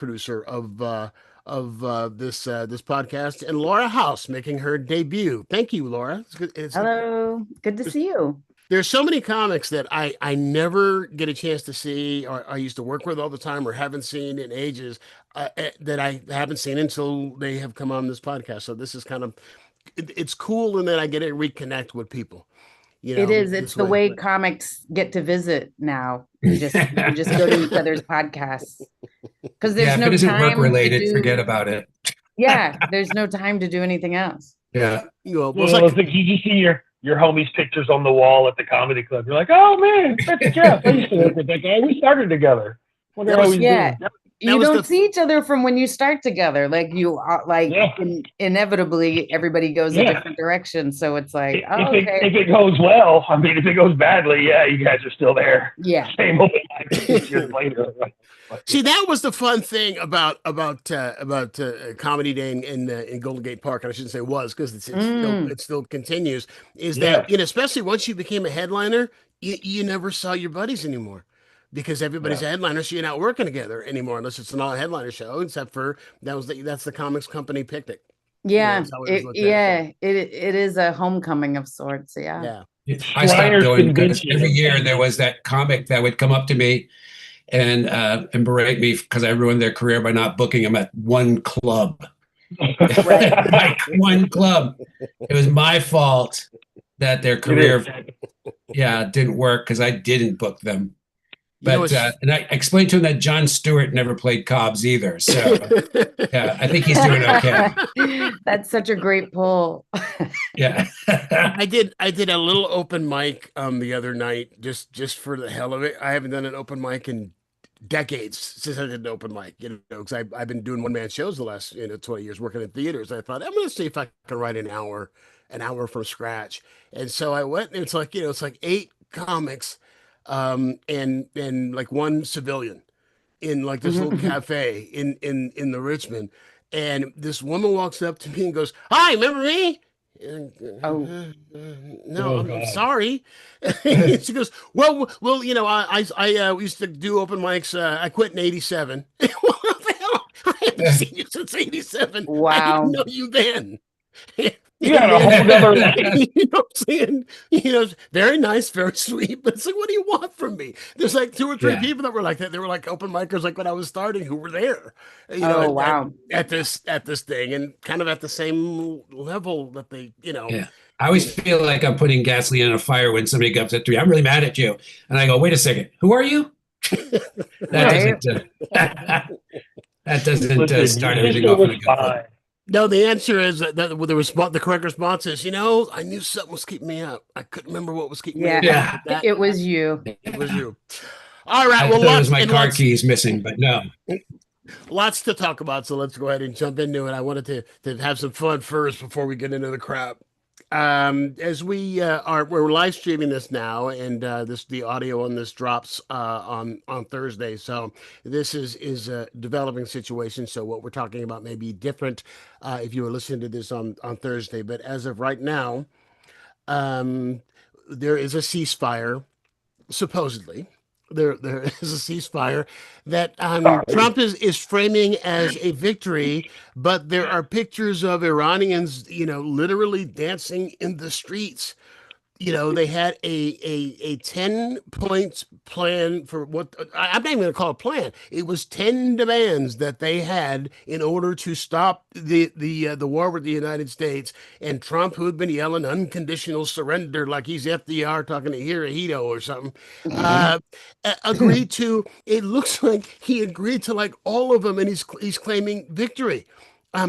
producer of this podcast, and Laura House making her debut. Thank you, Laura. It's good. Hello, good to see you. There's so many comics that I never get a chance to see, or I used to work with all the time, or haven't seen in ages, that I haven't seen until they have come on this podcast. So this is kind of it's cool, and then I get to reconnect with people, It is. It's this the way. way comics get to visit now. You just go to each other's podcasts because there's Yeah, if it no isn't work time to related, do. forget about it. Yeah, there's no time to do anything else. Yeah. Well, it's Well, like it's like you just see your homie's pictures on the wall at the comedy club. You're like, oh man, that's Jeff. I used to work with that guy. We started together. Wonder how he's Yeah, doing. you was don't the- see each other from when you start together. Like Yeah. inevitably everybody goes a Yeah. different direction. So it's like, If, oh, if, okay, if it goes well, I mean, if it goes badly, yeah, you guys are still there. yeah. Same old life 6 years later. See, that was the fun thing about Comedy Day in Golden Gate Park, and I shouldn't say was because it still continues. Is that especially once you became a headliner, you never saw your buddies anymore because everybody's a headliner, so you're not working together anymore unless it's an all headliner show. Except for that's the comics company picnic. Yeah, that's how it was looked at. it is a homecoming of sorts. Yeah. Yeah. I stopped Flyers going because convention. every year there was that comic that would come up to me and berate me because I ruined their career by not booking them at one club. Like one club. It was my fault that their career didn't work because I didn't book them. But and I explained to him that Jon Stewart never played Cobbs either. So yeah, I think he's doing okay. That's such a great pull. Yeah. I did a little open mic the other night just for the hell of it. I haven't done an open mic in decades since I did an open mic, because I've been doing one man shows the last 20 years working in theaters. I thought I'm going to see if I can write an hour from scratch. And so I went, and it's like 8 comics, and like one civilian in like this little cafe in the Richmond. And this woman walks up to me and goes, "Hi, remember me?" And, no, I'm sorry. She goes, well, I used to do open mics. I quit in '87. What the hell? I haven't seen you since '87. I Wow. didn't know you then. You got a whole other life. You know what I'm saying? Very nice, very sweet, but it's like, what do you want from me? There's like 2 or 3 people that were like that. They were like open micers, like when I was starting, who were there, wow. at this thing, and kind of at the same level that they, Yeah. I always feel like I'm putting gasoline on a fire when somebody comes up to me. I'm really mad at you. And I go, wait a second. Who are you? That doesn't start everything off in a good foot. No, the answer is that the correct response is, I knew something was keeping me up. I couldn't remember what was keeping me up. Yeah, That- it was you. It was you. All right. I Well, thought it was my car keys missing, but no. lots to talk about. So let's go ahead and jump into it. I wanted to have some fun first before we get into the crap. As we're live streaming this now, and the audio on this drops on Thursday. So this is a developing situation. So what we're talking about may be different if you were listening to this on Thursday. But as of right now, there is a ceasefire, supposedly. There is a ceasefire that Trump is framing as a victory, but there are pictures of Iranians, literally dancing in the streets. They had a 10 points plan for what I'm not even going to call a plan. It was 10 demands that they had in order to stop the war with the United States. And Trump, who had been yelling unconditional surrender like he's FDR talking to Hirohito or something, agreed to. It looks like he agreed to like all of them, and he's claiming victory.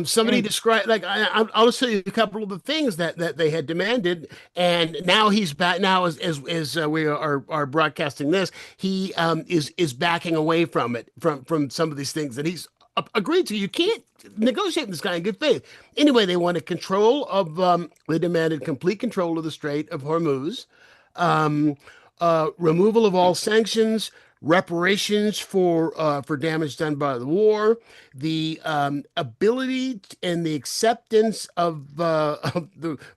Somebody described, like, I'll just tell you a couple of the things that they had demanded, and now he's back. Now, as we are broadcasting this, he is backing away from it, from some of these things that he's agreed to. You can't negotiate with this guy in good faith. Anyway, they wanted control of. They demanded complete control of the Strait of Hormuz, removal of all sanctions, reparations for damage done by the war, the ability and the acceptance of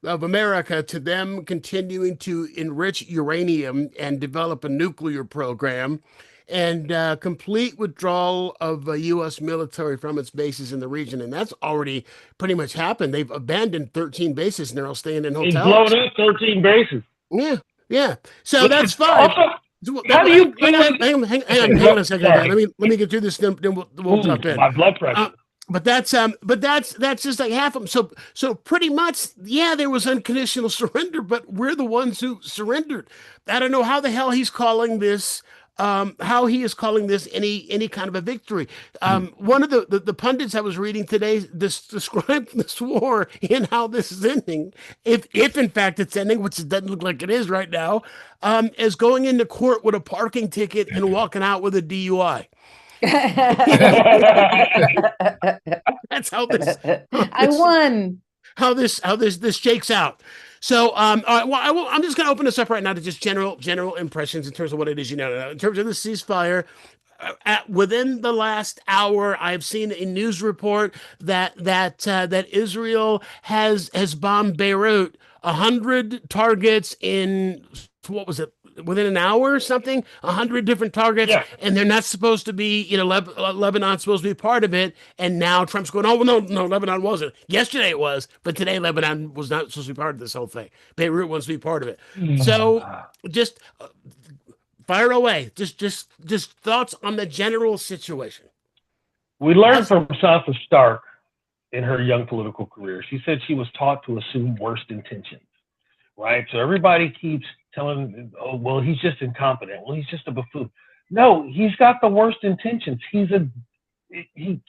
America to them continuing to enrich uranium and develop a nuclear program, and complete withdrawal of U.S. military from its bases in the region. And that's already pretty much happened. They've abandoned 13 bases and they're all staying in He's hotels. blown up 13 bases. Yeah, yeah. So Listen, that's fine. also, how do you hang on a second? Sorry. Okay. Let me get through this. Then we'll jump in. My blood pressure. But that's just like half of them. So pretty much, yeah, there was unconditional surrender, but we're the ones who surrendered. I don't know how the hell he's calling this. How he is calling this any kind of a victory. One of the pundits I was reading today described this war and how this is ending, if in fact it's ending, which it doesn't look like it is right now, as going into court with a parking ticket and walking out with a DUI. That's how this. I won. How this shakes out. So, all right, well, I'm just going to open this up right now to just general impressions in terms of what it is, in terms of the ceasefire. Within the last hour, I've seen a news report that Israel has bombed Beirut, 100 targets in, what was it, within an hour or something, 100 different targets, Yeah. and they're not supposed to be, Lebanon's supposed to be part of it, and now Trump's going, oh, well, no, Lebanon wasn't. Yesterday it was, but today Lebanon was not supposed to be part of this whole thing. Beirut wants to be part of it. So just fire away. Just thoughts on the general situation. We learned from Sansa Stark in her young political career. She said she was taught to assume worst intentions, right? So everybody keeps telling, oh, well, he's just incompetent. Well, he's just a buffoon. No, he's got the worst intentions. He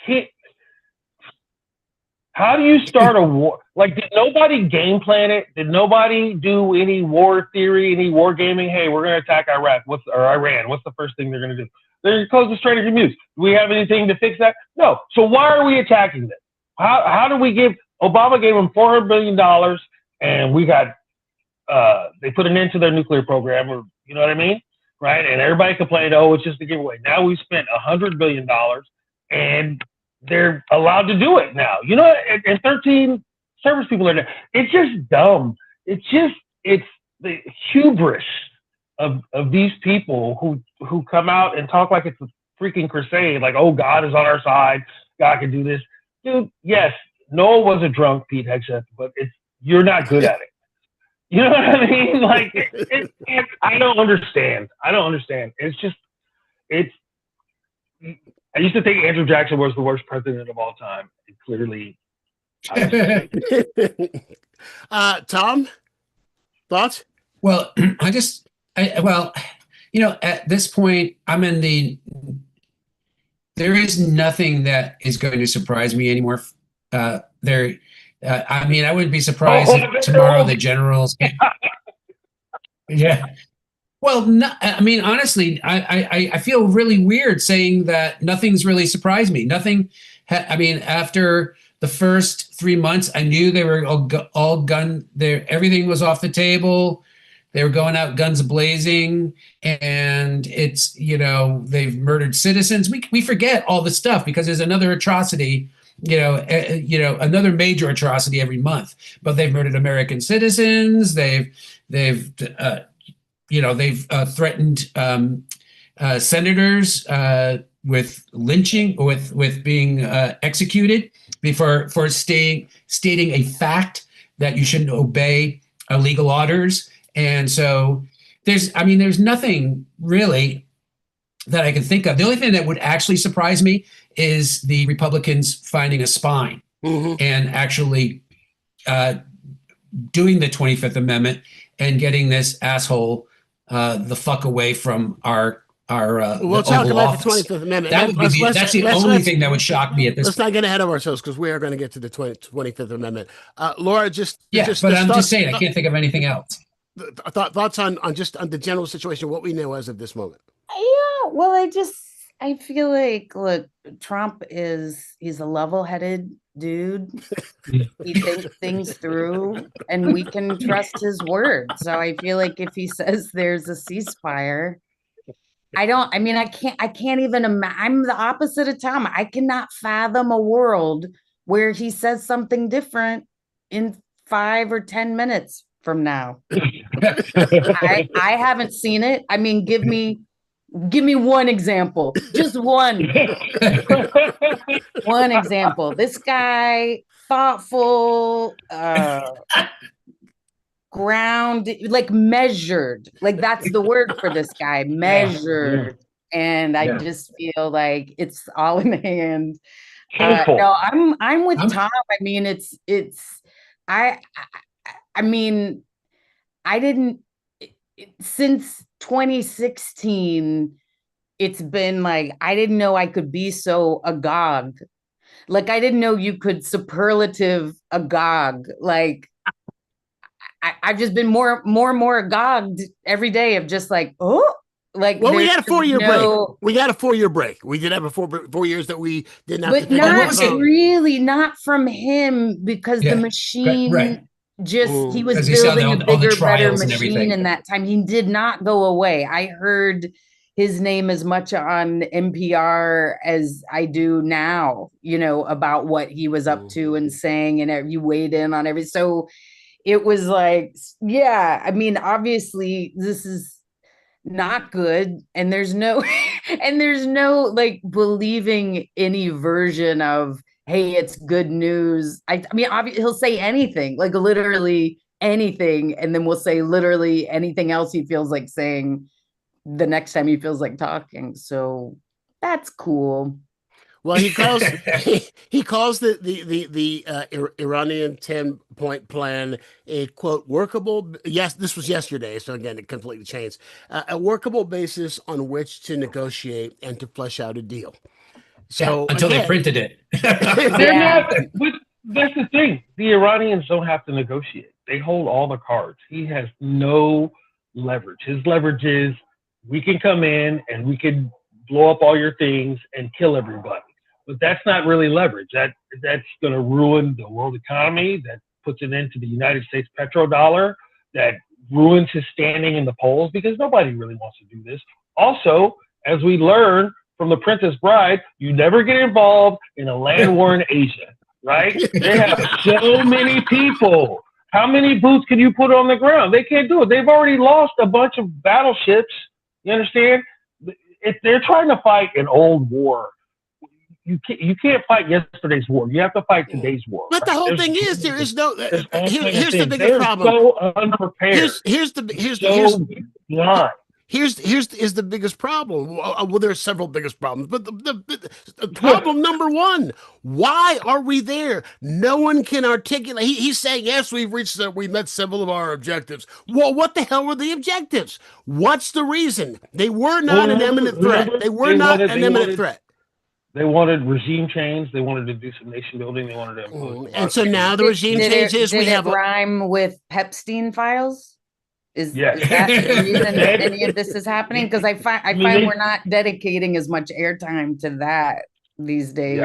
can't. How do you start a war? Like, did nobody game plan it? Did nobody do any war theory, any war gaming? Hey, we're going to attack Iraq or Iran. What's the first thing they're going to do? They're going to close the Strait of Hormuz. Do we have anything to fix that? No. So why are we attacking them? How do we give? Obama gave them $400 billion, and we got they put an end to their nuclear program, or you know what I mean, right? And everybody complained, oh, it's just a giveaway. Now we spent $100 billion, and they're allowed to do it now. And 13 service people are there. It's just dumb. It's the hubris of these people who come out and talk like it's a freaking crusade, like, oh, God is on our side. God can do this. Dude, yes, Noah was a drunk, Pete Hegseth, but you're not good at it. You know what I mean? Like, I don't understand. I used to think Andrew Jackson was the worst president of all time. And clearly, Tom, thoughts? Well, at this point, there is nothing that is going to surprise me anymore. I wouldn't be surprised if tomorrow the generals. Yeah. Well, honestly, I feel really weird saying that nothing's really surprised me. Nothing. After the first 3 months, I knew they were all gun. Everything was off the table. They were going out guns blazing, and it's they've murdered citizens. We forget all the stuff because there's another atrocity. Another major atrocity every month. But they've murdered American citizens. They've threatened senators with lynching, with being executed for stating a fact that you shouldn't obey legal orders. And so there's nothing really that I can think of. The only thing that would actually surprise me is the Republicans finding a spine and actually doing the 25th Amendment and getting this asshole the fuck away from our we'll talk about the 25th Amendment. That's the only thing that would shock me at this. Let's not get ahead of ourselves because we are going to get to the 25th Amendment. Laura, but I'm just saying I can't think of anything else. Thoughts on the general situation, what we know as of this moment. Yeah, well, I feel like, look, Trump he's a level-headed dude. He thinks things through, and we can trust his word. So I feel like if he says there's a ceasefire, I can't even imagine. I'm the opposite of Tom. I cannot fathom a world where he says something different in 5 or 10 minutes from now. I haven't seen it. Give me Give me one example. Just one. One example. This guy, thoughtful, like measured. Like that's the word for this guy, measured. And I just feel like it's all in hand. No, I'm with Tom. I mean, I mean, I didn't since 2016. It's been like I didn't know I could be so agog. Like I didn't know you could superlative agog. Like I've just been more and more agog every day of just like, oh, like. Well, we had a 4-year break. We got a 4-year break. We did have a 4 years that we didn't have to take. But not really, not from him, because the machine just, he was building a bigger, better machine in that time. He did not go away. I heard his name as much on NPR as I do now, you know, about what he was up to and saying, and you weighed in on everything. So it was like, yeah, I mean, obviously this is not good. And there's no, like believing any version of, hey, it's good news. I mean, obviously he'll say anything, like literally anything. And then we'll say literally anything else he feels like saying the next time he feels like talking. So that's cool. Well, he calls the Iranian 10-point plan a quote workable. Yes, this was yesterday, so again, it completely changed. A workable basis on which to negotiate and to flesh out a deal. So until they printed it, they're not. But that's the thing. The Iranians don't have to negotiate. They hold all the cards. He has no leverage. His leverage is we can come in and we can blow up all your things and kill everybody. But that's not really leverage. That's going to ruin the world economy. That puts an end to the United States petrodollar. That ruins his standing in the polls because nobody really wants to do this. Also, as we learn from The Princess Bride, you never get involved in a land war in Asia, right? They have so many people. How many boots can you put on the ground? They can't do it. They've already lost a bunch of battleships. You understand? If they're trying to fight an old war, you can't fight yesterday's war. You have to fight today's war. But the whole thing is there is no. Here's the biggest They're problem. So unprepared. Here's the biggest problem. Well, there are several biggest problems, but the problem number one: why are we there? No one can articulate. He's saying, yes, we met several of our objectives. Well, what the hell were the objectives? What's the reason? They were not an imminent threat. They were not an imminent threat. They wanted regime change. They wanted to do some nation building. They wanted to. And so now the regime change is we have rhyme with Epstein files. Is that the reason any of this is happening? Because I find we're not dedicating as much airtime to that these days.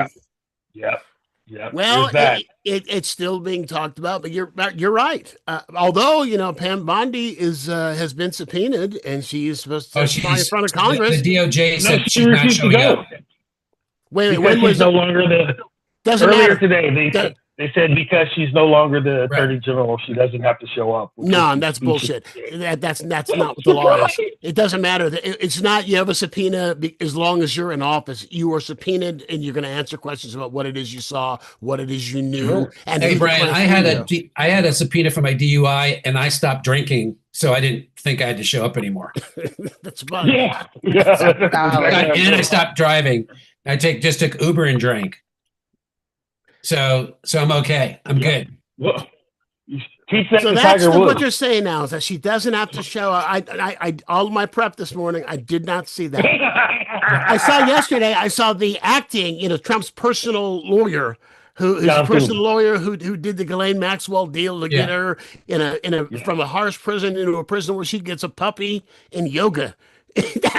Yeah. Well, it's still being talked about, but you're right. Although Pam Bondi has been subpoenaed and she's supposed to testify in front of Congress. The DOJ said she's not showing up. Wait, when was no longer the? Earlier today, they said because she's no longer the Attorney General, she doesn't have to show up. No, that's bullshit. That's not what the law is. It doesn't matter. It's not you have a subpoena as long as you're in office. You are subpoenaed and you're going to answer questions about what it is you saw, what it is you knew. And hey, Brian, I had a subpoena for my DUI and I stopped drinking, so I didn't think I had to show up anymore. That's fine. Yeah. And I stopped driving. I just took Uber and drank. So I'm okay. I'm good. Well, so that's what you're saying now is that she doesn't have to show. I all my prep this morning. I did not see that. I saw yesterday. I saw the acting. Trump's personal lawyer, who did the Ghislaine Maxwell deal to get her from a harsh prison into a prison where she gets a puppy and yoga.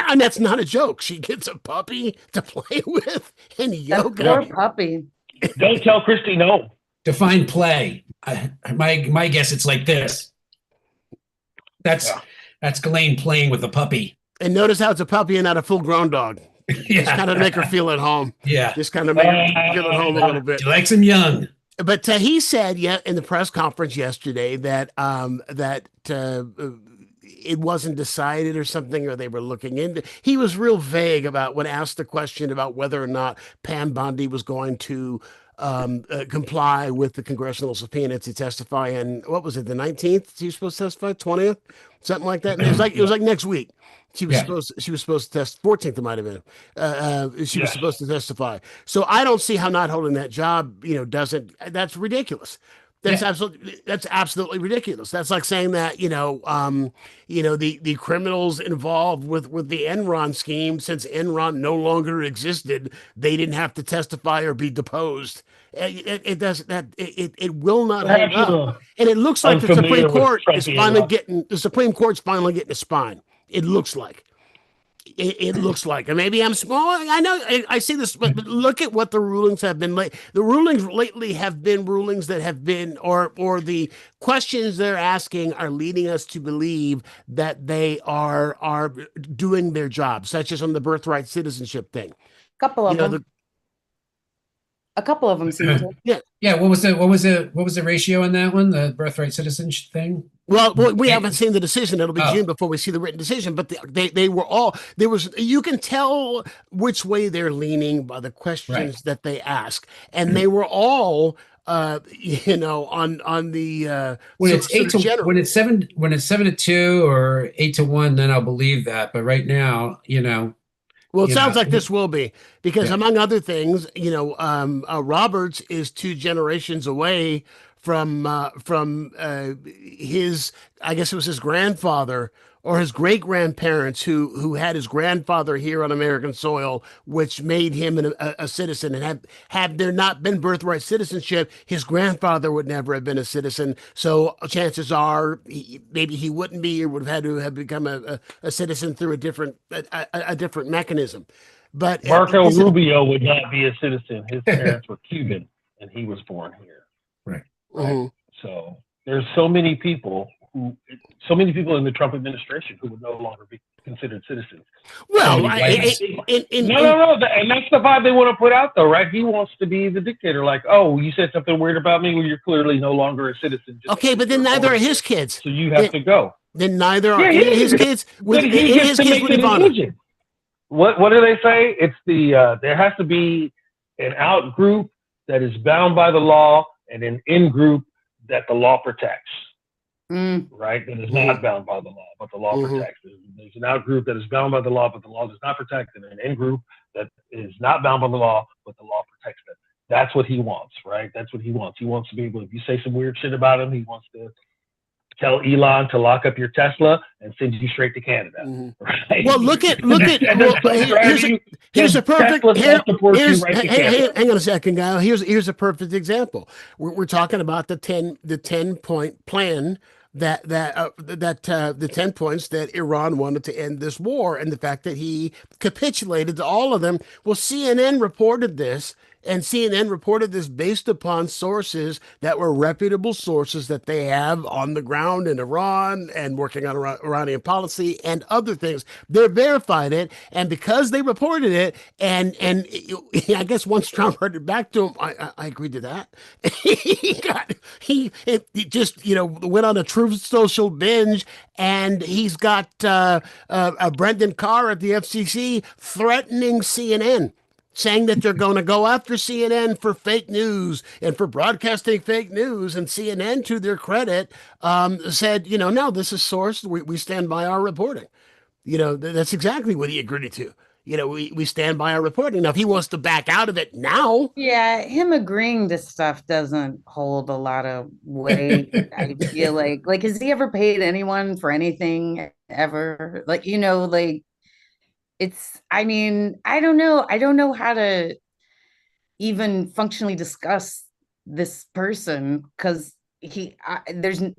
And that's not a joke. She gets a puppy to play with and yoga. Poor puppy. Don't tell Christy no. Define play. My guess it's like this. That's Ghislaine playing with a puppy. And notice how it's a puppy and not a full-grown dog. Just kind of make her feel at home. Yeah. Just kind of make her feel at home a little bit. She likes him young. But he said, in the press conference yesterday that it wasn't decided or something, or they were looking into. He was real vague about when asked the question about whether or not Pam Bondi was going to comply with the congressional subpoena to testify. And what was it, the 19th? She was supposed to testify, 20th, something like that. And it was like next week. She was supposed to test 14th. It might have been. She was supposed to testify. So I don't see how not holding that job, doesn't. That's ridiculous. That's absolutely ridiculous. That's like saying that, the criminals involved with the Enron scheme, since Enron no longer existed, they didn't have to testify or be deposed. It does that. It will not hold up. And it looks like the Supreme Court is finally getting a spine. It looks like. It looks like, and maybe I'm small. I know I see this, but look at what the rulings have been. The rulings lately have been rulings that have been, or the questions they're asking are leading us to believe that they are doing their job, such as on the birthright citizenship thing. A couple of them. A couple of them seem to. Yeah. What was the ratio on that one? The birthright citizenship thing? Well, we haven't seen the decision. It'll be June before we see the written decision. But they were all, you can tell which way they're leaning by the questions that they ask, and they were all on the when it's 7-2 or 8-1, then I'll believe that. But right now, Well, it sounds like this will be, because among other things, Roberts is 2 generations away from his, I guess it was his grandfather or his great grandparents who had his grandfather here on American soil, which made him a citizen. And had there not been birthright citizenship, his grandfather would never have been a citizen. So chances are maybe he wouldn't be, or would have had to have become a citizen through a different mechanism. But Marco Rubio would not be a citizen. His parents were Cuban, and he was born here. Right. Mm-hmm. So there's so many people in the Trump administration who would no longer be considered citizens. Well, no, and that's the vibe they want to put out, though, right? He wants to be the dictator. Like, oh, you said something weird about me. Well, you're clearly no longer a citizen. Okay, but then neither are his kids. So you have to go. Then neither are his kids. What do they say? It's there has to be an out group that is bound by the law and an in group that the law protects. Right? That is not bound by the law, but the law protects. There's an out group that is bound by the law, but the law does not protect, and an in group that is not bound by the law, but the law protects them. That's what he wants, right? That's what he wants. He wants to be able, if you say some weird shit about him, he wants to tell Elon to lock up your Tesla and send you straight to Canada. Right? Well, here's a perfect. Hang on a second, guy. Here's a perfect example. We're talking about the 10-point plan the 10 points that Iran wanted to end this war, and the fact that he capitulated to all of them. Well, CNN reported this. And CNN reported this based upon sources that were reputable sources that they have on the ground in Iran and working on Iranian policy and other things. They verified it, and because they reported it, and I guess once Trump heard it back to him, I agreed to that. he just went on a Truth Social binge, and he's got Brendan Carr at the FCC threatening CNN, saying that they're going to go after CNN for fake news and for broadcasting fake news. And CNN, to their credit, said, no, this is sourced. We stand by our reporting. That's exactly what he agreed to. We stand by our reporting. Now, if he wants to back out of it now. Yeah, him agreeing to stuff doesn't hold a lot of weight. I feel like, has he ever paid anyone for anything ever? I don't know how to even functionally discuss this person, because he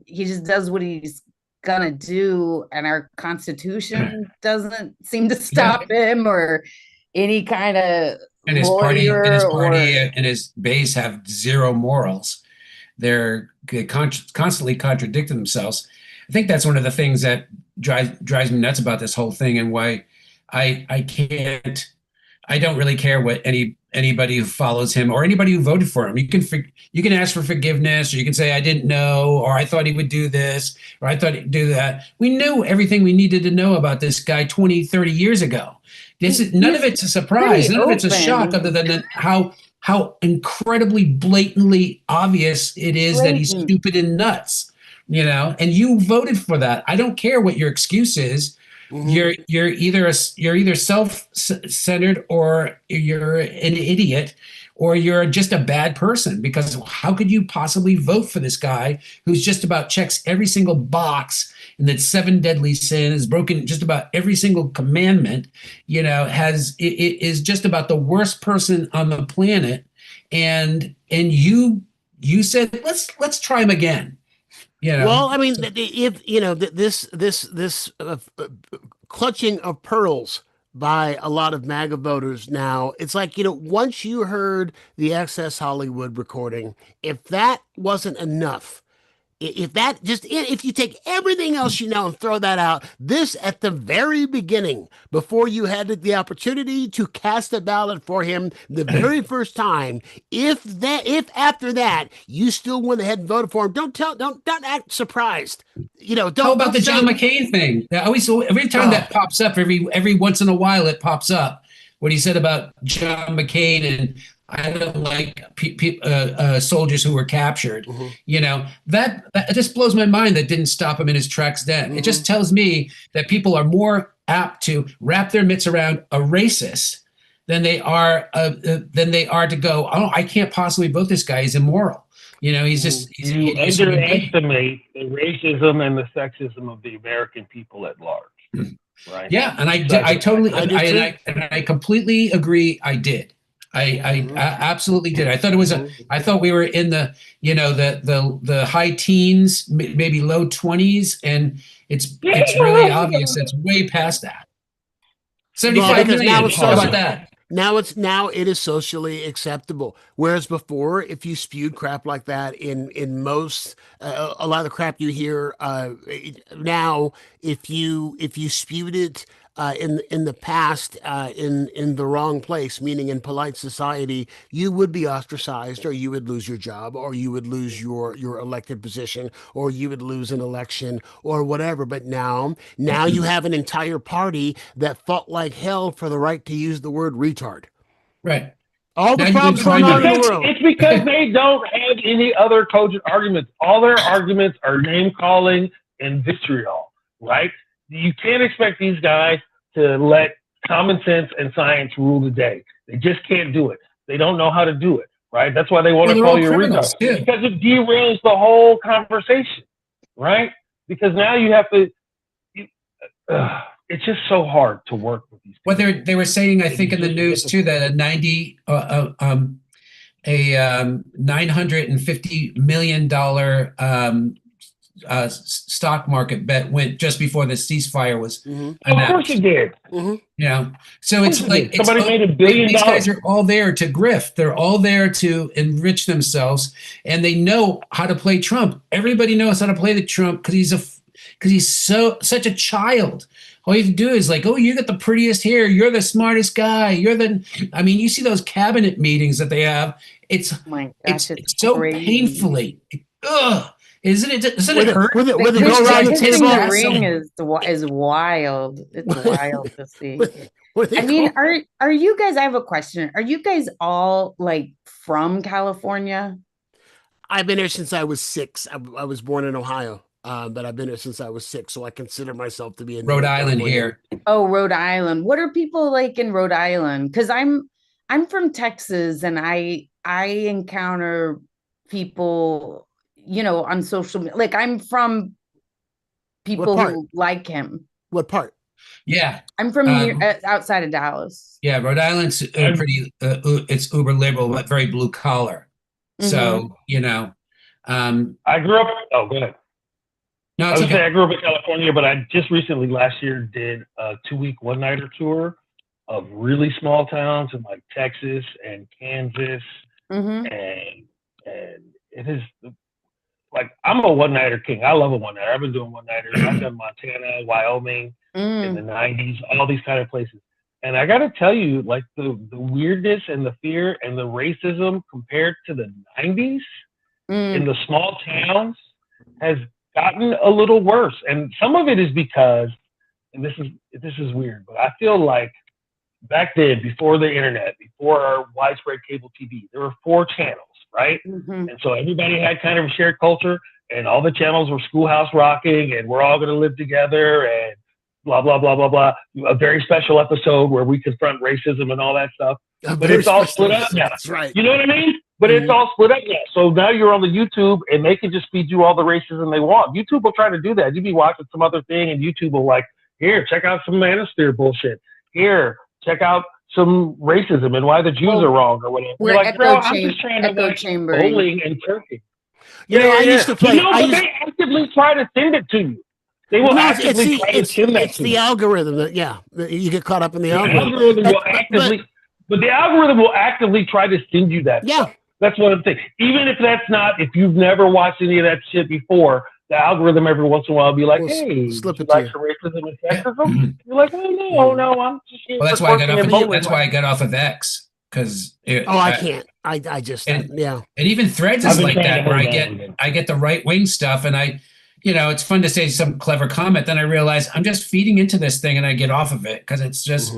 just does what he's gonna do, and our Constitution doesn't seem to stop him or any kind of and his party and his base have zero morals. They constantly contradicting themselves. I think that's one of the things that drives me nuts about this whole thing, and why I don't really care what anybody who follows him or anybody who voted for him. You can ask for forgiveness, or you can say, I didn't know, or I thought he would do this, or I thought he'd do that. We knew everything we needed to know about this guy 20, 30 years ago. None of it's a surprise. None of it's a shock, other than how incredibly blatantly obvious it is that he's stupid and nuts, and you voted for that. I don't care what your excuse is. Mm-hmm. You're either self-centered, or you're an idiot, or you're just a bad person, because how could you possibly vote for this guy who's just about checks every single box, and that 7 deadly sins, broken just about every single commandment, is just about the worst person on the planet, and you said let's try him again. Well, I mean, if this clutching of pearls by a lot of MAGA voters now, it's like, once you heard the Access Hollywood recording, if that wasn't enough, if you take everything else and throw that out, this at the very beginning, before you had the opportunity to cast a ballot for him the very first time, if after that you still went ahead and voted for him, don't act surprised. How about the John McCain thing? Every time that pops up, every once in a while it pops up, what he said about John McCain and I don't like soldiers who were captured. Mm-hmm. That just blows my mind. That didn't stop him in his tracks then. Mm-hmm. It just tells me that people are more apt to wrap their mitts around a racist than they are to go, oh, I can't possibly vote this guy. He's immoral. He's just you underestimate the racism and the sexism of the American people at large. Right? Yeah, and I completely agree. I did. I absolutely did. I thought we were in the the high teens, maybe low 20s, and it's really obvious it's way past that. 75 million. How about that? Now it is socially acceptable. Whereas before, if you spewed crap like that in most a lot of the crap you hear now, if you spewed it in the past in the wrong place, meaning in polite society, you would be ostracized, or you would lose your job, or you would lose your elected position, or you would lose an election, or whatever. But now you have an entire party that fought like hell for the right to use the word retard. Right. All the problems going on in the world. It's because they don't have any other cogent arguments. All their arguments are name calling and vitriol, right? You can't expect these guys to let common sense and science rule the day. They just can't do it. They don't know how to do it, right? That's why they want to call you a retard. Because it derails the whole conversation, right? Because now you have to. It's just so hard to work with these people. Well, they were saying, I think, in the news too, that a $950 million stock market bet went just before the ceasefire was announced. Of course it did. Mm-hmm. So it's like somebody made $1 billion. These guys are all there to grift. They're all there to enrich themselves, and they know how to play Trump. Everybody knows how to play the Trump because he's such a child. All you have to do is like, oh, you got the prettiest hair. You're the smartest guy. You see those cabinet meetings that they have. It's so crazy. Painfully. Ugh. Isn't it? Doesn't it hurt? Where they go around the table. The ring is wild. It's wild to see. Are you guys? I have a question. Are you guys all like from California? I've been here since I was 6. I was born in Ohio, but I've been here since I was 6, so I consider myself to be in Rhode Island here. Oh, Rhode Island. What are people like in Rhode Island? Because I'm from Texas, and I encounter people, on social media. Like, I'm from people who like him. What part? Yeah, I'm from outside of Dallas. Yeah, Rhode Island's pretty. It's uber liberal, but very blue collar. Mm-hmm. So I grew up. Oh, go ahead. No, I grew up in California, but I just recently last year did a 2-week one-nighter tour of really small towns in like Texas and Kansas, and it is. Like, I'm a one-nighter king. I love a one-nighter. I've been doing one-nighters. I've done Montana, Wyoming in the 90s, all these kind of places. And I got to tell you, like the weirdness and the fear and the racism compared to the 90s in the small towns has gotten a little worse. And some of it is because, and this is weird, but I feel like back then, before the internet, before our widespread cable TV, there were 4 channels, right? And so everybody had kind of a shared culture, and all the channels were Schoolhouse Rocking, and we're all going to live together, and blah, blah, blah, blah, blah. A very special episode where we confront racism and all that stuff. But it's all split up now. That's right. You know what I mean? But it's all split up now. So now you're on the YouTube, and they can just feed you all the racism they want. YouTube will try to do that. You'll be watching some other thing, and YouTube will like, here, check out some manosphere bullshit. Here, check out some racism and why the Jews are wrong or whatever. We're like, echo, I'm just trying to watch chambering. bowling and turkey. You know, I used to play. They actively try to send it to you. They will actively try to send that it's to the you. algorithm that, you get caught up in the The algorithm. algorithm will actively, but the algorithm will actively try to send you that. Yeah. Stuff. That's what I'm saying. Even if that's not, if you've never watched any of that shit before, the algorithm every once in a while will be like, hey, slip it like to some racism and sexism? You're like, oh, no, I'm just here. Well, that's why I got off. That's why I got off of X because. I can't. I just and yeah. And even Threads is like that, where I get the right wing stuff, and it's fun to say some clever comment. Then I realize I'm just feeding into this thing, and I get off of it because it's just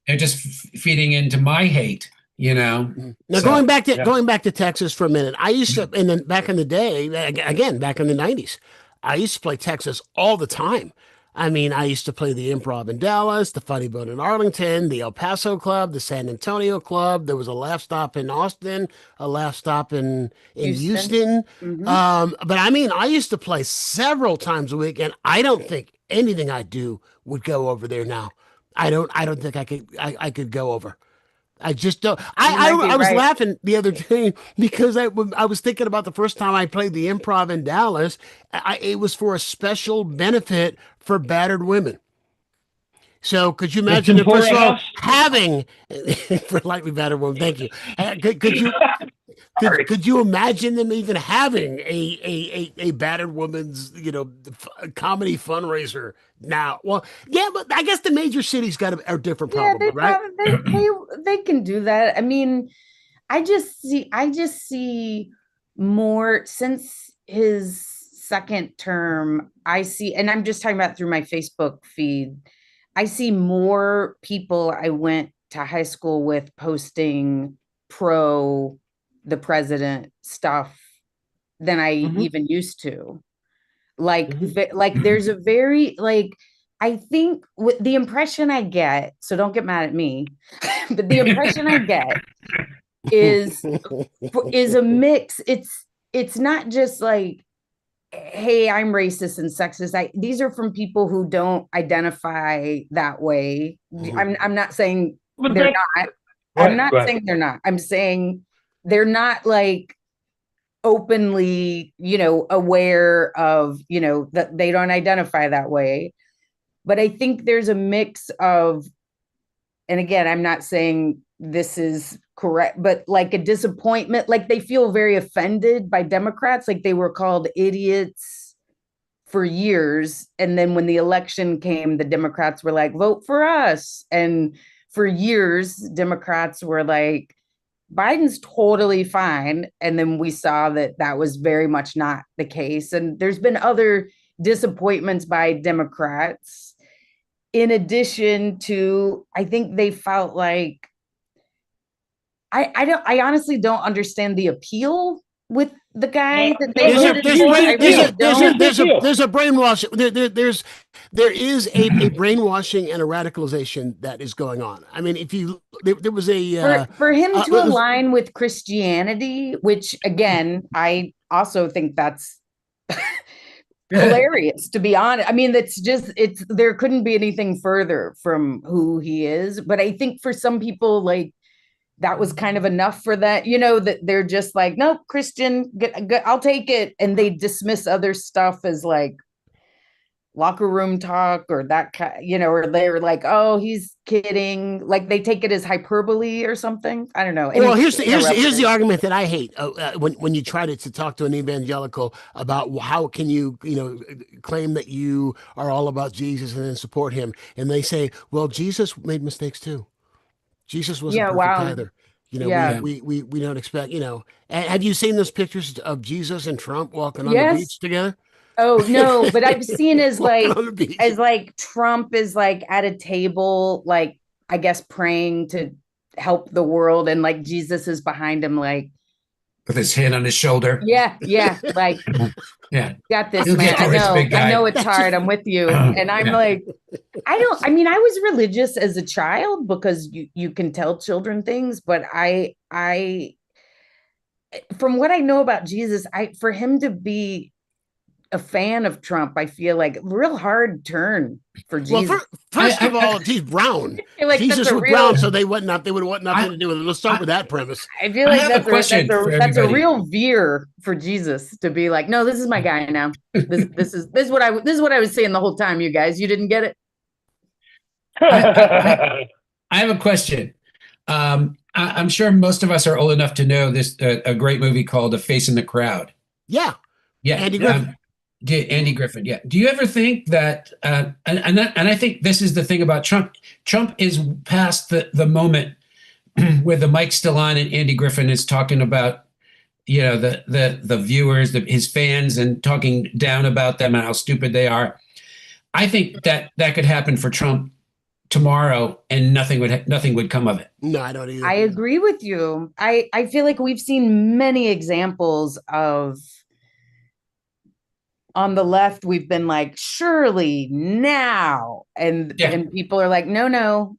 they're just feeding into my hate. Now going back to Texas for a minute, I used to, and then back in the day, again back in the 90s, I used to play Texas all the time. I mean, I used to play the Improv in Dallas, the Funny Bone in Arlington, the El Paso Club, the San Antonio Club. There was a laugh stop in Austin, a laugh stop in Houston. But I mean, I used to play several times a week, and I don't think anything I do would go over there now. I don't think I could go over. I just don't. I was laughing the other day because I was thinking about the first time I played the Improv in Dallas. It was for a special benefit for battered women. So could you imagine, first of all, having for lightly battered women? Thank you. Could you imagine them even having a battered woman's comedy fundraiser now? Well, yeah, but I guess the major cities got a different problem, right? They can do that. I mean, I just see more since his second term. I see, and I'm just talking about through my Facebook feed. I see more people I went to high school with posting pro the president stuff than I even used to. Like there's a very, I think the impression I get, so don't get mad at me, but the impression I get is a mix. It's not just like, hey, I'm racist and sexist. These are from people who don't identify that way. I'm not saying they're not. I'm not saying they're not. I'm saying they're not like openly, aware of, that they don't identify that way. But I think there's a mix of, and again, I'm not saying this is correct, but like a disappointment, like they feel very offended by Democrats, like they were called idiots for years. And then when the election came, the Democrats were like, vote for us. And for years, Democrats were like, Biden's totally fine. And then we saw that was very much not the case. And there's been other disappointments by Democrats. In addition to, I think they felt like, I honestly don't understand the appeal with the guy that they there's a brainwash. There is a brainwashing and a radicalization that is going on. I mean, there was a for him to align with Christianity, which again, I also think that's hilarious, to be honest. I mean, there couldn't be anything further from who he is. But I think for some people, like, that was kind of enough for that, that they're just like, no, Christian, I'll take it. And they dismiss other stuff as like, locker room talk or that kind, or they're like, oh, he's kidding. Like they take it as hyperbole or something. I don't know. Well, here's the argument that I hate when you try to talk to an evangelical about how can you claim that you are all about Jesus and then support him, and they say, well, Jesus made mistakes too. Jesus was a perfect either. We don't expect. Have you seen those pictures of Jesus and Trump walking on the beach together? Oh no, but I've seen as like Trump is like at a table, like I guess praying to help the world, and like Jesus is behind him, like with his hand on his shoulder. Yeah, like got this, man. I know it's hard. I'm with you, and I'm like, I was religious as a child because you can tell children things, but I from what I know about Jesus, for him to be a fan of Trump, I feel like real hard turn for Jesus. Well, first of all, he's brown. Like Jesus was brown, so they would want nothing to do with it. Let's start with that premise. I feel like that's a real veer for Jesus to be like, no, this is my guy now. This is what I was saying the whole time. You guys, you didn't get it. I have a question. I'm sure most of us are old enough to know this a great movie called A Face in the Crowd. Yeah. Andy Griffin. Andy Griffin, yeah. Do you ever think that, and I think this is the thing about Trump. Trump is past the moment where the mic's still on and Andy Griffin is talking about, the viewers, his fans, and talking down about them and how stupid they are. I think that could happen for Trump tomorrow, and nothing would come of it. No, I don't either. I agree with you. I feel like we've seen many examples of. On the left, we've been like, surely now. And people are like, no,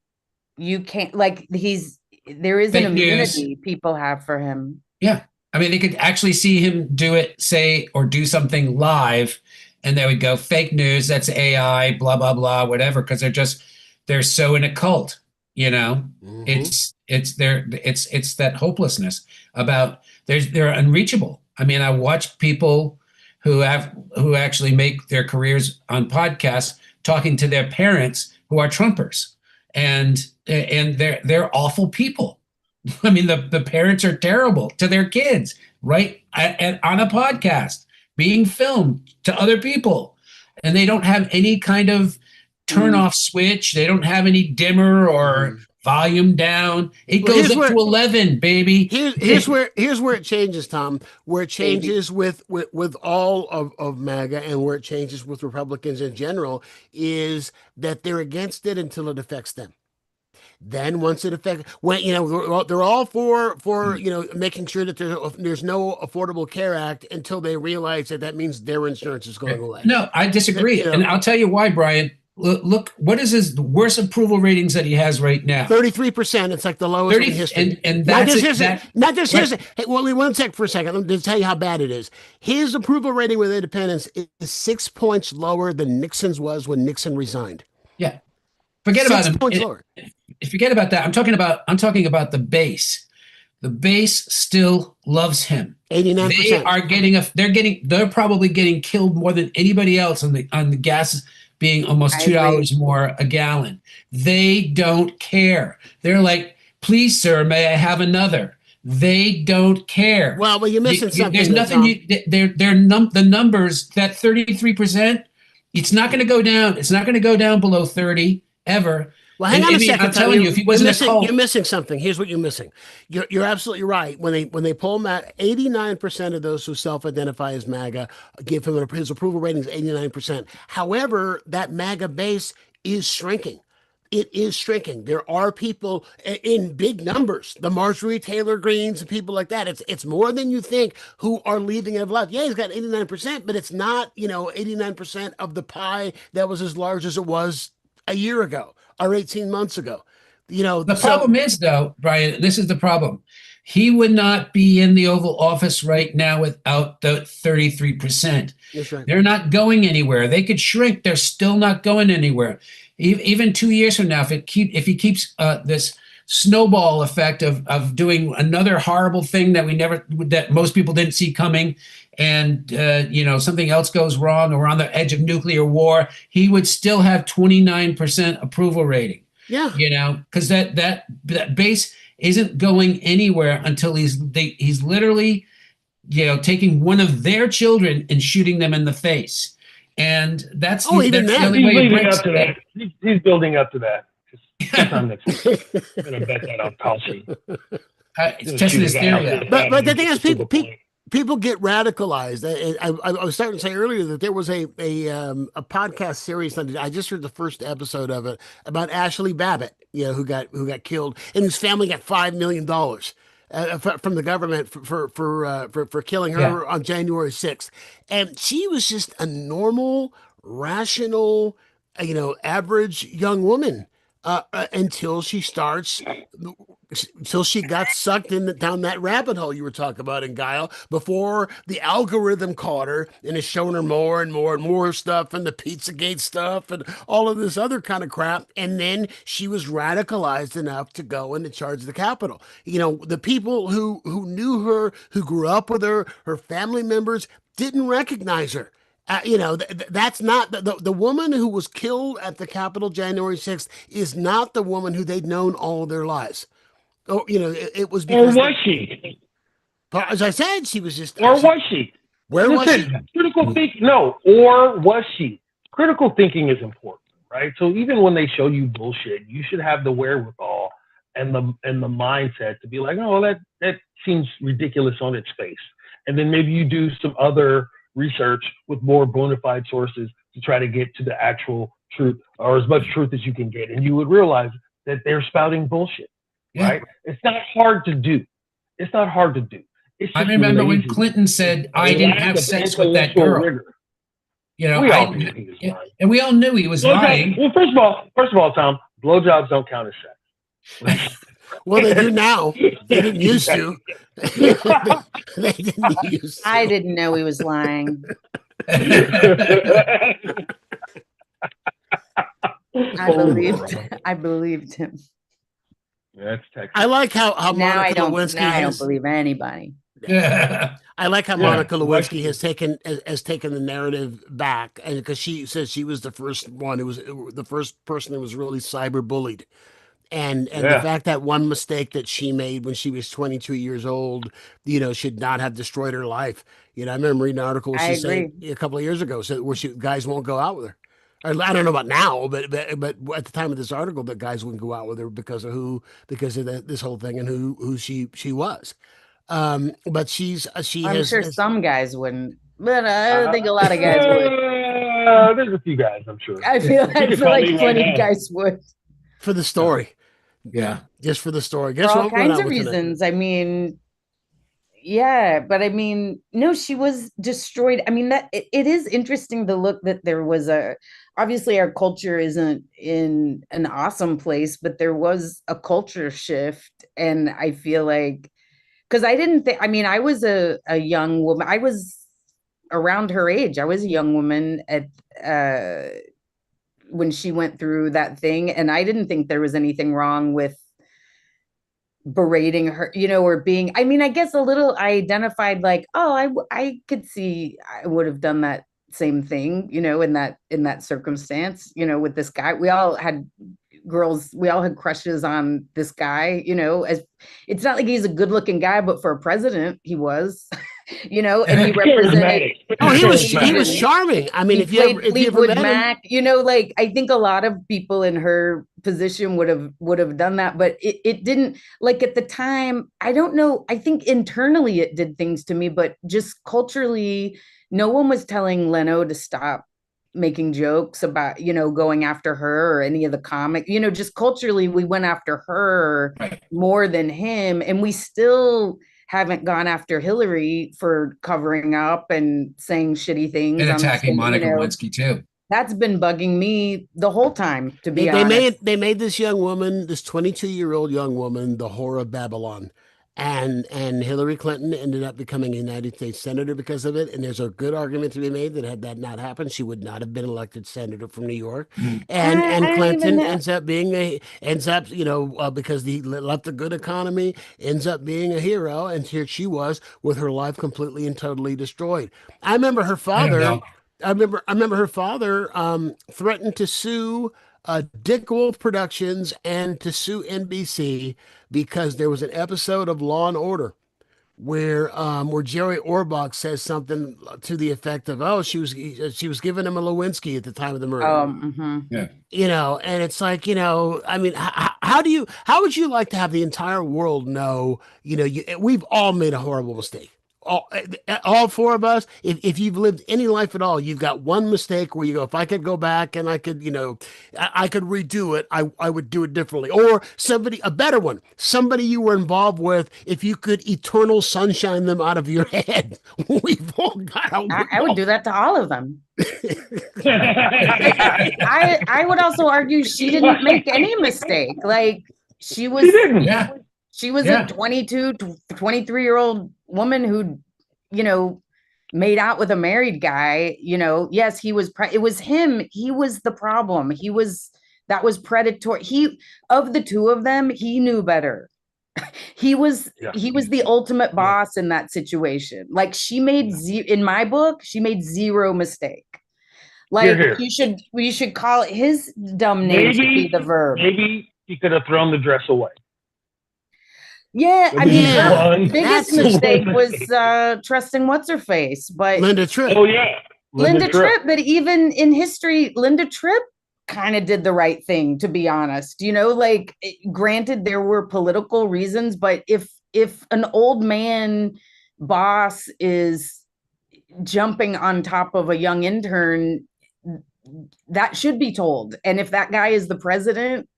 you can't. Like, there is an immunity people have for him. Yeah. I mean, they could actually see him do it, say, or do something live, and they would go, fake news, that's AI, blah, blah, blah, whatever, because they're so in a cult, Mm-hmm. It's that hopelessness about they're unreachable. I mean, I watch people who actually make their careers on podcasts talking to their parents who are Trumpers, and they're awful people. I mean, the parents are terrible to their kids, right? On a podcast being filmed to other people, and they don't have any kind of turn off switch. They don't have any dimmer or volume down. It goes up to 11, baby. Here's where it changes, Tom. Where it changes with all of MAGA, and where it changes with Republicans in general, is that they're against it until it affects them. Then once it affects, they're all for making sure that there's no Affordable Care Act until they realize that means their insurance is going away. No, I disagree, and I'll tell you why, Brian. Look, what is his worst approval ratings that he has right now? 33%. It's like the lowest in history. And that's not just his. Hey, well, one sec for a second. Let me tell you how bad it is. His approval rating with independents is 6 points lower than Nixon's was when Nixon resigned. Yeah, forget about him. 6 points lower. Forget about that. I'm talking about the base. The base still loves him. 89%. They're probably getting killed more than anybody else on the gas being almost $2 more a gallon. They don't care. They're like, please, sir, may I have another? They don't care. Well, you're missing something. There's nothing. The numbers, that 33%, it's not going to go down. It's not going to go down below 30 ever. Well, hang on a second. I'm telling you, if he wasn't a cult, you're missing something. Here's what you're missing. You're absolutely right. When they poll MAGA, 89% of those who self-identify as MAGA give him his approval rating is 89%. However, that MAGA base is shrinking. It is shrinking. There are people in big numbers, the Marjorie Taylor Greens and people like that. It's more than you think who are leaving and have left. Yeah, he's got 89%, but it's not 89% of the pie that was as large as it was a year ago or 18 months ago. The problem is, though, Brian, this is the problem. He would not be in the Oval Office right now without the 33%. That's right. They're not going anywhere. They could shrink. They're still not going anywhere. Even 2 years from now, if he keeps this snowball effect of doing another horrible thing that most people didn't see coming, and something else goes wrong, or we're on the edge of nuclear war, he would still have 29% approval rating. Yeah. Because that base isn't going anywhere until he's literally taking one of their children and shooting them in the face. And that's the only way he's leading up to that. He's building up to that. Sometime next week. I'm gonna bet that on policy. Testing his theory. But the thing is, people get radicalized. I was starting to say earlier that there was a podcast series. I just heard the first episode of it about Ashley Babbitt, who got killed, and his family got $5 million from the government for killing her on January 6th. And she was just a normal, rational, average young woman until she got sucked down that rabbit hole you were talking about in Guile, before the algorithm caught her and has shown her more and more and more stuff, and the Pizzagate stuff and all of this other kind of crap. And then she was radicalized enough to go into charge of the Capitol. The people who knew her, who grew up with her, her family members, didn't recognize her. That's not the woman who was killed at the Capitol January 6th is not the woman who they'd known all their lives. Oh, it was because. Or was she? As I said, she was just. Or was she? Where was she? Critical thinking. No. Or was she? Critical thinking is important, right? So even when they show you bullshit, you should have the wherewithal and the mindset to be like, oh, that seems ridiculous on its face, and then maybe you do some other research with more bona fide sources to try to get to the actual truth, or as much truth as you can get, and you would realize that they're spouting bullshit. Yeah. Right? It's not hard to do. I remember when Clinton said, "I didn't have sex with that girl." Rigor. And we all knew he was lying. Well, first of all, Tom, blowjobs don't count as sex. Well, they do now. They didn't used to. They didn't used to. I didn't know he was lying. I believed him. That's Texas. I like how now Monica Lewinsky I don't believe anybody. I like how Monica Lewinsky has taken the narrative back, and because she says she was the first one who was the first person who was really cyber bullied. And the fact that one mistake that she made when she was 22 years old, should not have destroyed her life. I remember reading an article she said a couple of years ago, where guys won't go out with her. I don't know about now, but at the time of this article, that guys wouldn't go out with her because of this whole thing and who she was. But I'm sure some guys wouldn't, but I think a lot of guys would. There's a few guys, I'm sure. I feel like plenty of guys would. For the story. Yeah. Just for the story. For all kinds of reasons. Tonight? I mean, yeah, but I mean, no, she was destroyed. I mean, that it is interesting to look that there was obviously our culture isn't in an awesome place, but there was a culture shift. And I feel like, because I didn't think, I mean, I was a young woman. I was around her age. I was a young woman at when she went through that thing, and I didn't think there was anything wrong with berating her, or being, I mean, I guess a little, I identified like, oh, I could see I would have done that same thing, in that circumstance, with this guy. We all had crushes on this guy, as it's not like he's a good looking guy, but for a president, he was, and he represented. He was charming. I mean, if you ever met Mac, like I think a lot of people in her position would have done that, but it didn't, like at the time, I don't know. I think internally it did things to me, but just culturally, no one was telling Leno to stop making jokes about, going after her or any of the comic, just culturally, we went after her more than him. And we still haven't gone after Hillary for covering up and saying shitty things. And attacking Monica Lewinsky too. That's been bugging me the whole time, to be honest. They made this young woman, this 22-year-old young woman, the whore of Babylon. And Hillary Clinton ended up becoming a United States senator because of it. And there's a good argument to be made that had that not happened, she would not have been elected senator from New York. And I don't even Clinton know. ends up because he left a good economy, ends up being a hero. And here she was with her life completely and totally destroyed. I remember her I don't father. know. I remember her father threatened to sue Dick Wolf Productions and to sue NBC because there was an episode of Law and Order where Jerry Orbach says something to the effect of, "Oh, she was giving him a Lewinsky at the time of the murder." Yeah. And it's like, I mean, how would you like to have the entire world know, we've all made a horrible mistake. All four of us, if you've lived any life at all, you've got one mistake where you go, if I could go back and I could, I could redo it, I would do it differently. Or a better one, somebody you were involved with, if you could eternal sunshine them out of your head. We've all got I would do that to all of them. I would also argue she didn't make any mistake. Like she was Yeah. She was a 22, 23-year-old woman who, made out with a married guy. Yes, it was him. He was the problem. That was predatory. Of the two of them, he knew better. He was the ultimate boss in that situation. Like in my book, she made zero mistake. Like we should call it his dumb name should be the verb. Maybe he could have thrown the dress away. Yeah, I mean, her biggest That's- mistake was trusting what's her face, but Linda Tripp. Oh yeah, Linda Tripp. But even in history, Linda Tripp kind of did the right thing, to be honest. Granted, there were political reasons, but if an old man boss is jumping on top of a young intern, that should be told. And if that guy is the president,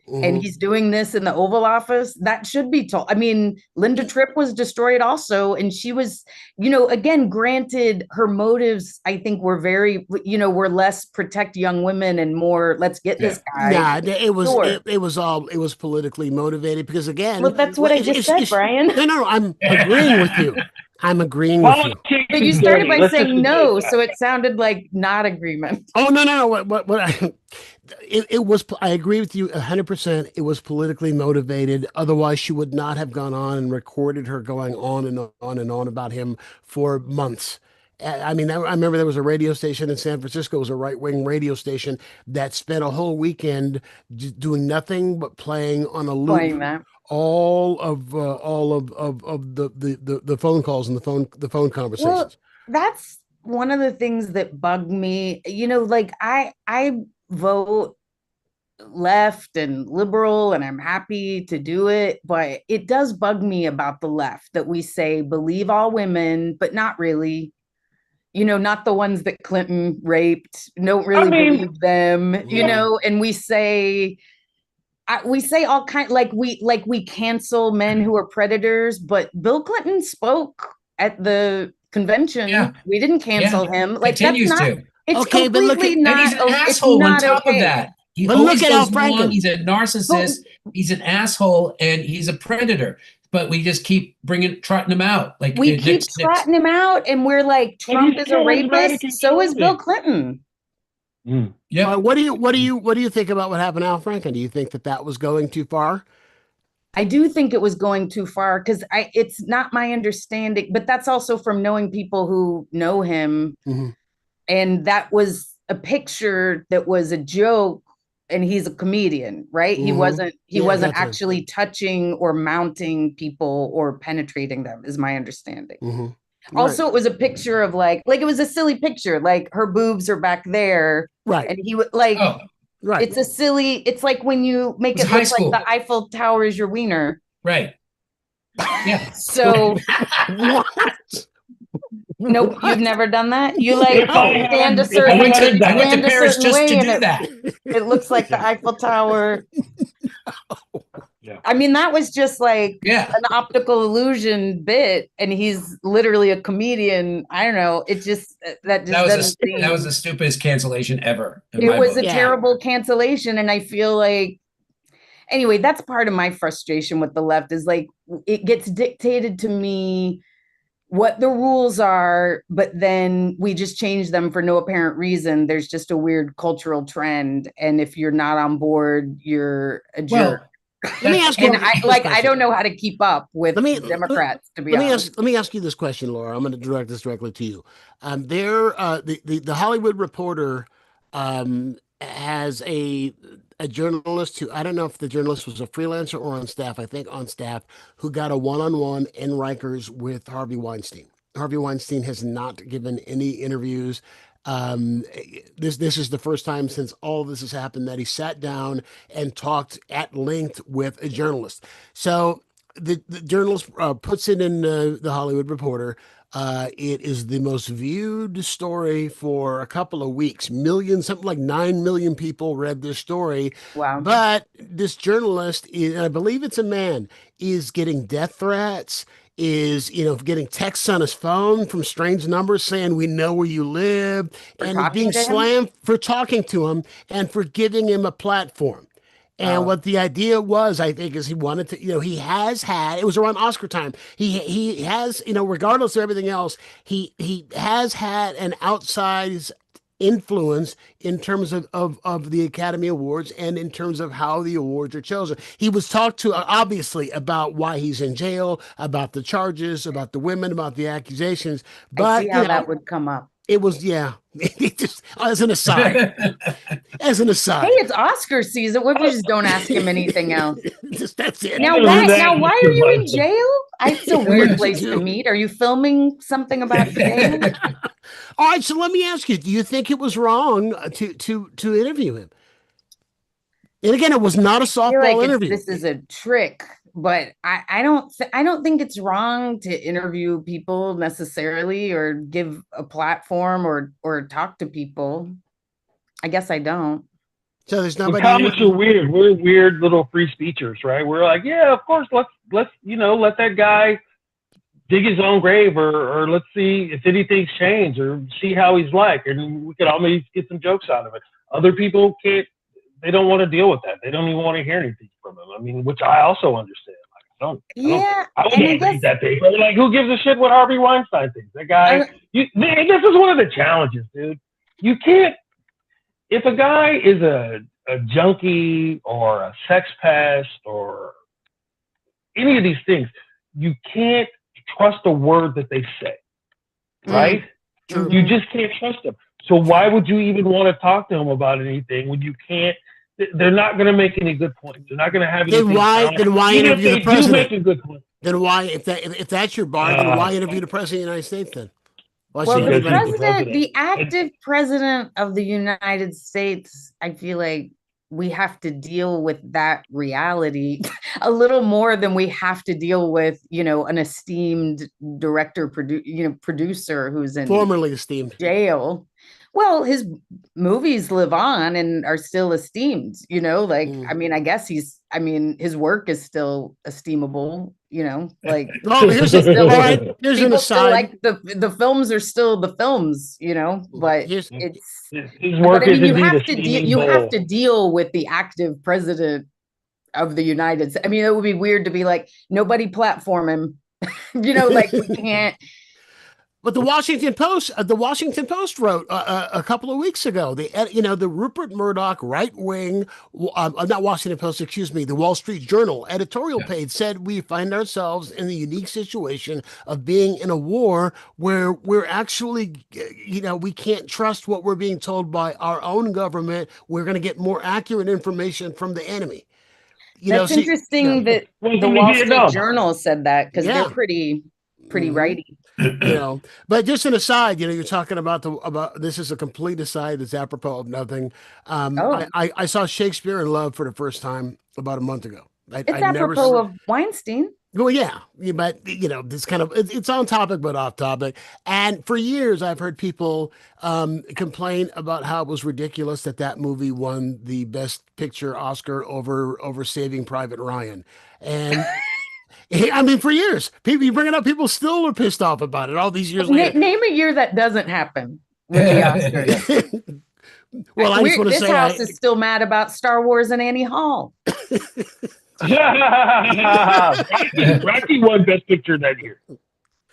and he's doing this in the Oval Office, that should be told. I mean, Linda Tripp was destroyed also. And she was, again, granted, her motives, I think, were very, were less protect young women and more, let's get this guy. Yeah, it was politically motivated because, again. Well, that's what I just said, Brian. No, I'm agreeing with you. I'm agreeing with you. But you started by saying no, so it sounded like not agreement. Oh, no. It was, I agree with you 100%. It was politically motivated. Otherwise, she would not have gone on and recorded her going on and on and on about him for months. I mean, I remember there was a radio station in San Francisco, it was a right-wing radio station that spent a whole weekend doing nothing but playing on a loop all of the phone calls and the phone conversations. Well, that's one of the things that bugged me. I vote left and liberal, and I'm happy to do it, but it does bug me about the left that we say believe all women, but not really. Not the ones that Clinton raped. Don't really believe them. And we say all kind, like we cancel men who are predators, but Bill Clinton spoke at the convention. Yeah. We didn't cancel him. Like continues that's not. To. It's okay, but look at, not. And he's an asshole on top of that. He but always look at goes Al Franken. wrong. He's a narcissist. He's an asshole, and he's a predator. But we just keep trotting him out. Like we keep trotting him out, and we're like, Trump is a rapist. So is Bill Clinton. Yeah. What do you think about what happened to Al Franken? Do you think that was going too far? I do think it was going too far because it's not my understanding, but that's also from knowing people who know him. Mm-hmm. And that was a picture that was a joke, and he's a comedian, right? Mm-hmm. He wasn't actually touching or mounting people or penetrating them, is my understanding. Mm-hmm. Right. Also, it was a picture of like it was a silly picture, like her boobs are back there. Right. And he would like, right. It's like when you make it look like the Eiffel Tower is your wiener. Right. Yeah. So what? Nope, you've never done that. You stand a certain. I went to Paris just to do that. It looks like the Eiffel Tower. Yeah. I mean, that was just like an optical illusion bit, and he's literally a comedian. I don't know. It just that was the stupidest cancellation ever. It was a terrible cancellation, and I feel like. anyway, that's part of my frustration with the left is like it gets dictated to me what the rules are, but then we just change them for no apparent reason. There's just a weird cultural trend, and if you're not on board, you're a jerk. Let me ask you. And I don't know how to keep up with Democrats. To be honest, let me ask you this question, Laura. I'm going to direct this directly to you. The Hollywood Reporter has a journalist who, I don't know if the journalist was a freelancer or on staff, I think on staff, who got a one-on-one in Rikers with Harvey Weinstein. Harvey Weinstein has not given any interviews. This is the first time since all of this has happened that he sat down and talked at length with a journalist. So the journalist puts it in the Hollywood Reporter. It is the most viewed story for a couple of weeks. Millions, something like 9 million people read this story. Wow. But this journalist, and I believe it's a man, is getting death threats, is, getting texts on his phone from strange numbers saying, we know where you live, and he's being slammed for talking to him and for giving him a platform. And what the idea was, I think, is he wanted to, he has had, it was around Oscar time. He has, regardless of everything else, he has had an outsized influence in terms of the Academy Awards and in terms of how the awards are chosen. He was talked to, obviously, about why he's in jail, about the charges, about the women, about the accusations. But I see how that would come up. It was, yeah. Just as an aside. As an aside. Hey, it's Oscar season. What if we just don't ask him anything else? That's it. Now, why are you in jail? It's a weird place to meet. Are you filming something about jail? All right, so let me ask you: do you think it was wrong to interview him? And again, it was not a softball interview. This is a trick. But I don't think it's wrong to interview people necessarily or give a platform or talk to people. I guess I don't. So there's nobody. Comics are weird. We're weird little free speechers, right? We're like, yeah, of course, let's let that guy dig his own grave, or let's see if anything's changed, or see how he's like, and we could always get some jokes out of it. Other people can't. They don't want to deal with that. They don't even want to hear anything from him. I mean, which I also understand. Like, I wouldn't read that paper. Like, who gives a shit what Harvey Weinstein thinks? That guy. Man, this is one of the challenges, dude. You can't. If a guy is a junkie or a sex pest or any of these things, you can't trust a word that they say, right? Mm-hmm. You just can't trust them. So why would you even want to talk to them about anything when you can't? They're not going to make any good points. They're not going to have anything. Then why interview the president? Make a good point. Then why, if that's your bar, then why interview the president of the United States then? The active president of the United States, I feel like we have to deal with that reality a little more than we have to deal with, an esteemed producer who's in formerly esteemed jail. Well, his movies live on and are still esteemed, I mean, I guess his work is still esteemable, like. Oh, here's an aside. Like the films are still the films, but his work is you have to deal with the active president of the United States. I mean, it would be weird to be like, nobody platform him, like we can't. But the Washington Post wrote a couple of weeks ago, the Rupert Murdoch right wing, not Washington Post, excuse me, the Wall Street Journal editorial page said we find ourselves in the unique situation of being in a war where we're actually, we can't trust what we're being told by our own government. We're going to get more accurate information from the enemy. That's interesting that the Wall Street Journal said that because they're pretty righty. But just an aside, you're talking about this is a complete aside. It's apropos of nothing. I saw Shakespeare in Love for the first time about a month ago. It's apropos of Weinstein. Well, yeah, but this kind of it's on topic but off topic. And for years, I've heard people complain about how it was ridiculous that movie won the Best Picture Oscar over Saving Private Ryan, and. I mean, for years, you bring it up, people still are pissed off about it all these years later. Name a year that doesn't happen with the Oscars. Well, I just want to This say, house is still mad about Star Wars and Annie Hall. Rocky won Best Picture that year.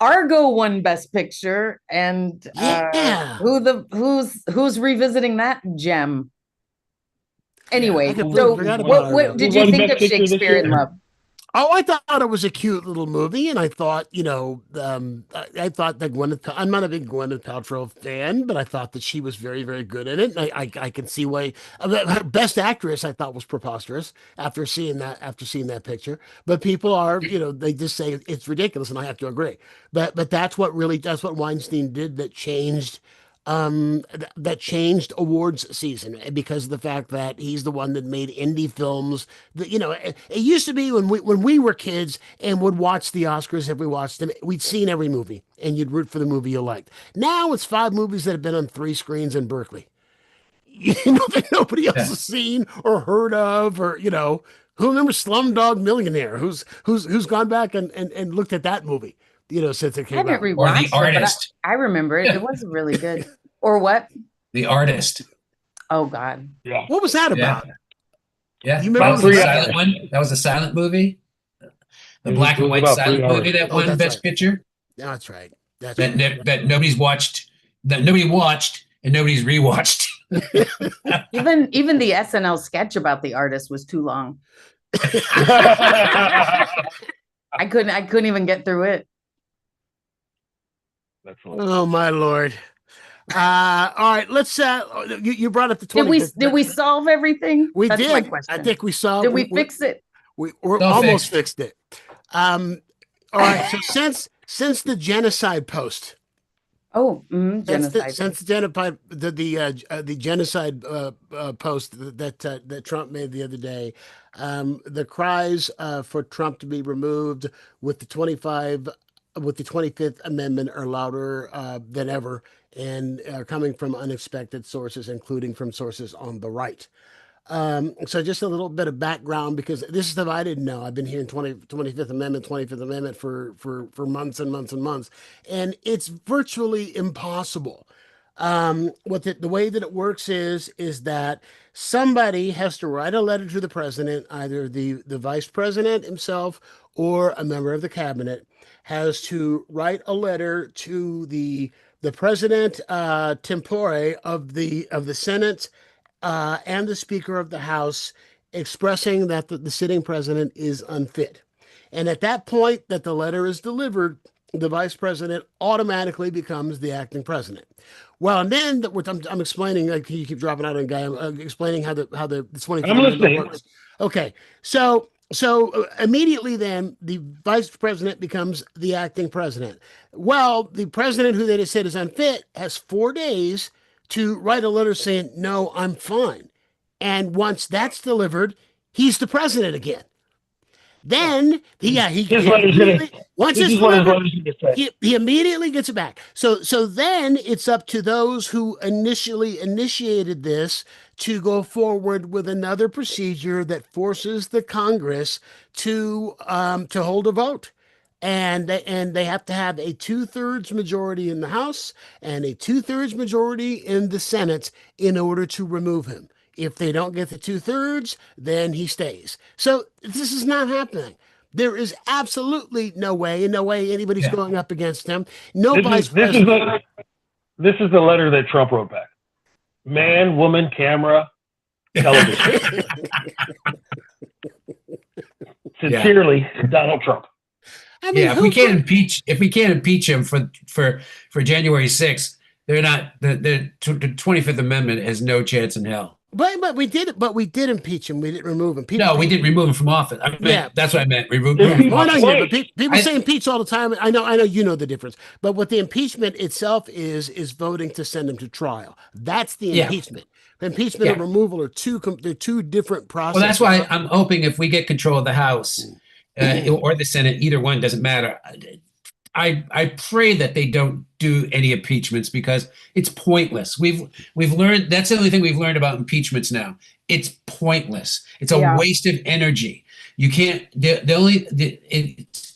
Argo won Best Picture, and Yeah. who's revisiting that gem? Anyway, I completely forgot about what Argo. did Who you won think Best of Picture this Shakespeare in year? Love? Oh, I thought it was a cute little movie, and I thought, I thought that I'm not a big Gwyneth Paltrow fan, but I thought that she was very, very good in it. And I can see why her Best Actress I thought was preposterous after seeing that picture. But people are, they just say it's ridiculous, and I have to agree. But that's what Weinstein did that changed. That changed awards season because of the fact that he's the one that made indie films. That it used to be when we were kids and would watch the Oscars. If we watched them, we'd seen every movie and you'd root for the movie you liked. Now it's 5 movies that have been on 3 screens in Berkeley. That nobody else has seen or heard of, or who remembers Slumdog Millionaire? Who's gone back and looked at that movie? Since it I came haven't out. Or rewatched The it, but Artist. I remember it. It was really good. Or what? The Artist. Oh God. Yeah. What was that about? Yeah, You that remember was a Three silent Hours. one. That was a silent movie. The It black was and white about silent 3 hours. movie that Oh, won that's Best right. Picture. That's right. That's That right. that nobody's watched. That nobody watched and nobody's rewatched. Even the SNL sketch about the artist was too long. I couldn't even get through it. Excellent. Oh my Lord. All right, let's you brought up the 20. Did we solve everything? We That's did. my question. I think we saw. Did we fix it? We're Still almost fixed. fixed it. All right. So since the genocide post, Oh, since genocide. since the genocide post that Trump made the other day, the cries for Trump to be removed with the 25th Amendment are louder than ever, and are coming from unexpected sources, including from sources on the right. So just a little bit of background, because this is stuff I didn't know. I've been hearing 25th Amendment for months and months and months, and it's virtually impossible. The way that it works is that somebody has to write a letter to the president, either the vice president himself or a member of the cabinet has to write a letter to the president tempore of the Senate and the Speaker of the House, expressing that the sitting president is unfit. And at that point that the letter is delivered, the vice president automatically becomes the acting president. Well, and then I'm explaining, like you keep dropping out on guy. I'm explaining how the 25th I'm listening. works. Okay, so immediately then the vice president becomes the acting president. Well, the president who they just said is unfit has 4 days to write a letter saying, no, I'm fine. And once that's delivered, he's the president again. Then, once it's delivered, he immediately gets it back. So then it's up to those who initially initiated this to go forward with another procedure that forces the Congress to hold a vote. And they have to have a 2/3 majority in the House and a 2/3 majority in the Senate in order to remove him. If they don't get the 2/3, then he stays. So this is not happening. There is absolutely no way anybody's going up against him. No vice president. This is the letter that Trump wrote back. Man, woman, camera, television. Sincerely, Donald Trump. I mean, if we can't impeach him for January 6th, the 25th Amendment has no chance in hell. But we did impeach him. We didn't remove him. We didn't remove him from office. That's what I meant. Remove him from office. office. People say impeach all the time. I know you know the difference. But what the impeachment itself is voting to send him to trial. That's the impeachment. Impeachment and removal are two different processes. Well, that's why I'm hoping if we get control of the House or the Senate, either one doesn't matter. I pray that they don't do any impeachments, because it's pointless. We've learned, that's the only thing we've learned about impeachments now. It's pointless. It's a waste of energy. You can't.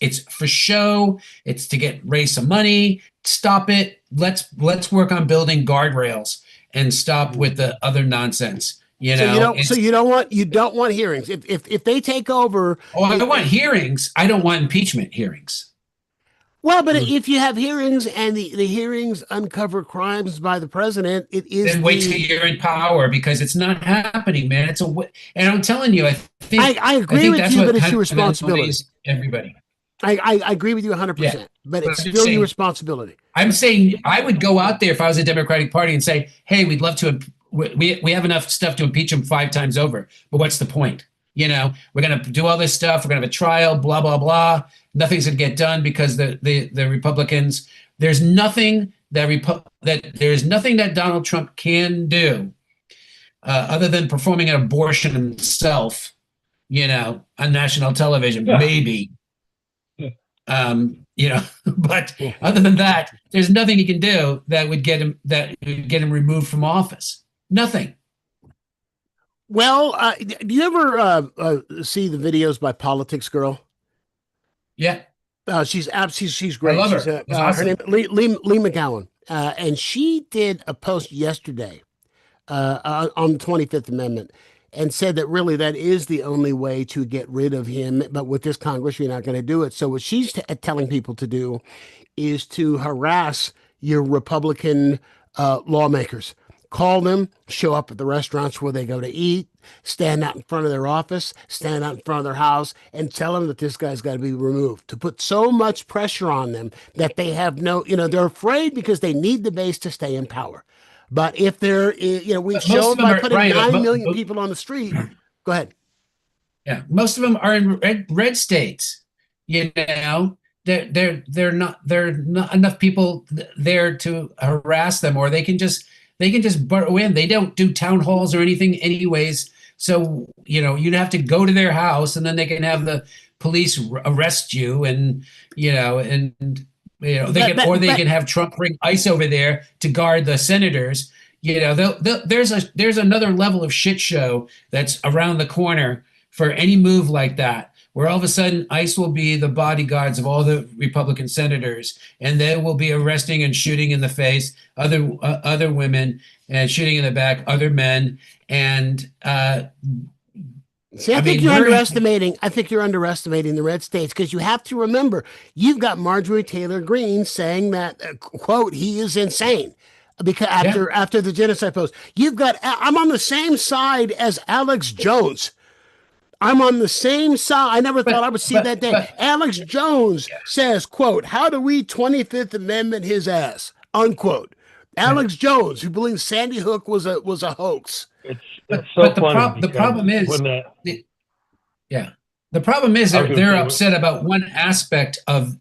It's for show. It's to raise some money. Stop it. Let's work on building guardrails and stop with the other nonsense. You So know, you don't want hearings. If they take over, I want hearings. I don't want impeachment hearings. well, but if you have hearings and the hearings uncover crimes by the president, it is Then wait till you're in power, because it's not happening, man. And I'm telling you, I agree with that's you, what but it's kind your of responsibility. annoys everybody. I agree with you 100%, but it's still your responsibility. I'm saying I would go out there if I was a Democratic Party and say, hey, we'd love to, we have enough stuff to impeach him 5 times over, but what's the point? You know, we're going to do all this stuff. We're going to have a trial, blah, blah, blah. Nothing's going to get done because the Republicans, there's nothing that Donald Trump can do other than performing an abortion himself, you know, on national television, maybe. You know, but other than that, there's nothing he can do that would get him removed from office. Nothing. Well, do you ever see the videos by Politics Girl? Yeah. She's great. I love her. She's It's awesome. her name Lee McGowan, and she did a post yesterday on the 25th Amendment, and said that really that is the only way to get rid of him. But with this Congress, you're not going to do it. So what she's telling people to do is to harass your Republican lawmakers. Call them, show up at the restaurants where they go to eat, stand out in front of their office, stand out in front of their house, and tell them that this guy's got to be removed. To put so much pressure on them that they have they're afraid because they need the base to stay in power. But if they're, we've shown by putting 9 million people on the street. Go ahead. Yeah, most of them are in red states. You know, they're not enough people there to harass them, or they can just burrow in. They don't do town halls or anything, anyways. So you'd have to go to their house, and then they can have the police arrest you, and they can have Trump bring ICE over there to guard the senators. There's another level of shit show that's around the corner for any move like that, where all of a sudden ICE will be the bodyguards of all the Republican senators, and they will be arresting and shooting in the face other women, and shooting in the back other men. And see, I think you're underestimating the red states, because you have to remember, you've got Marjorie Taylor Greene saying that, quote, he is insane because after the genocide post. I'm on the same side as Alex Jones. I'm on the same side. I never thought I would see that day. Alex Jones says, quote, how do we 25th Amendment his ass, unquote. Alex Jones, who believes Sandy Hook was a hoax. It's so funny. The problem is, the problem is they're upset about one aspect of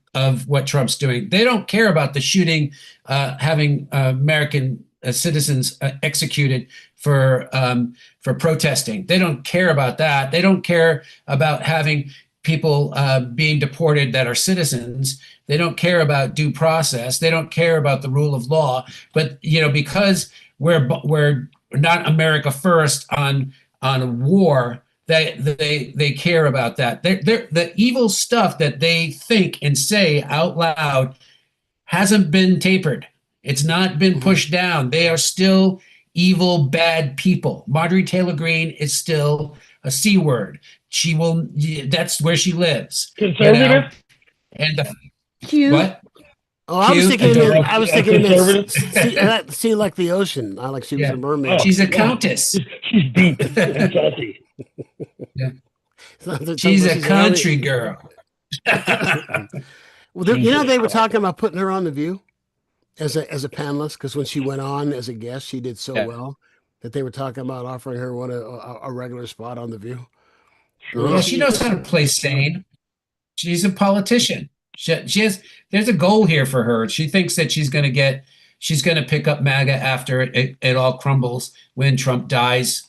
what Trump's doing. They don't care about the shooting, having American citizens executed for protesting. They don't care about that. They don't care about having people being deported that are citizens. They don't care about due process. They don't care about the rule of law. But because we're not America first on war, they care about that. The evil stuff that they think and say out loud hasn't been tapered. It's not been pushed down. They are still evil, bad people. Marjorie Taylor Greene is still a C word. That's where she lives. Conservative? And what? Oh, I was thinking sea like the ocean. I like she was a mermaid. She's a countess. She's deep and salty. Yeah. She's a country girl. Well, they were talking about putting her on The View as a panelist, because when she went on as a guest, she did so well that they were talking about offering her a regular spot on The View. Well, she knows how to play sane. She's a politician. There's a goal here for her. She thinks that she's going to pick up MAGA after it all crumbles when Trump dies,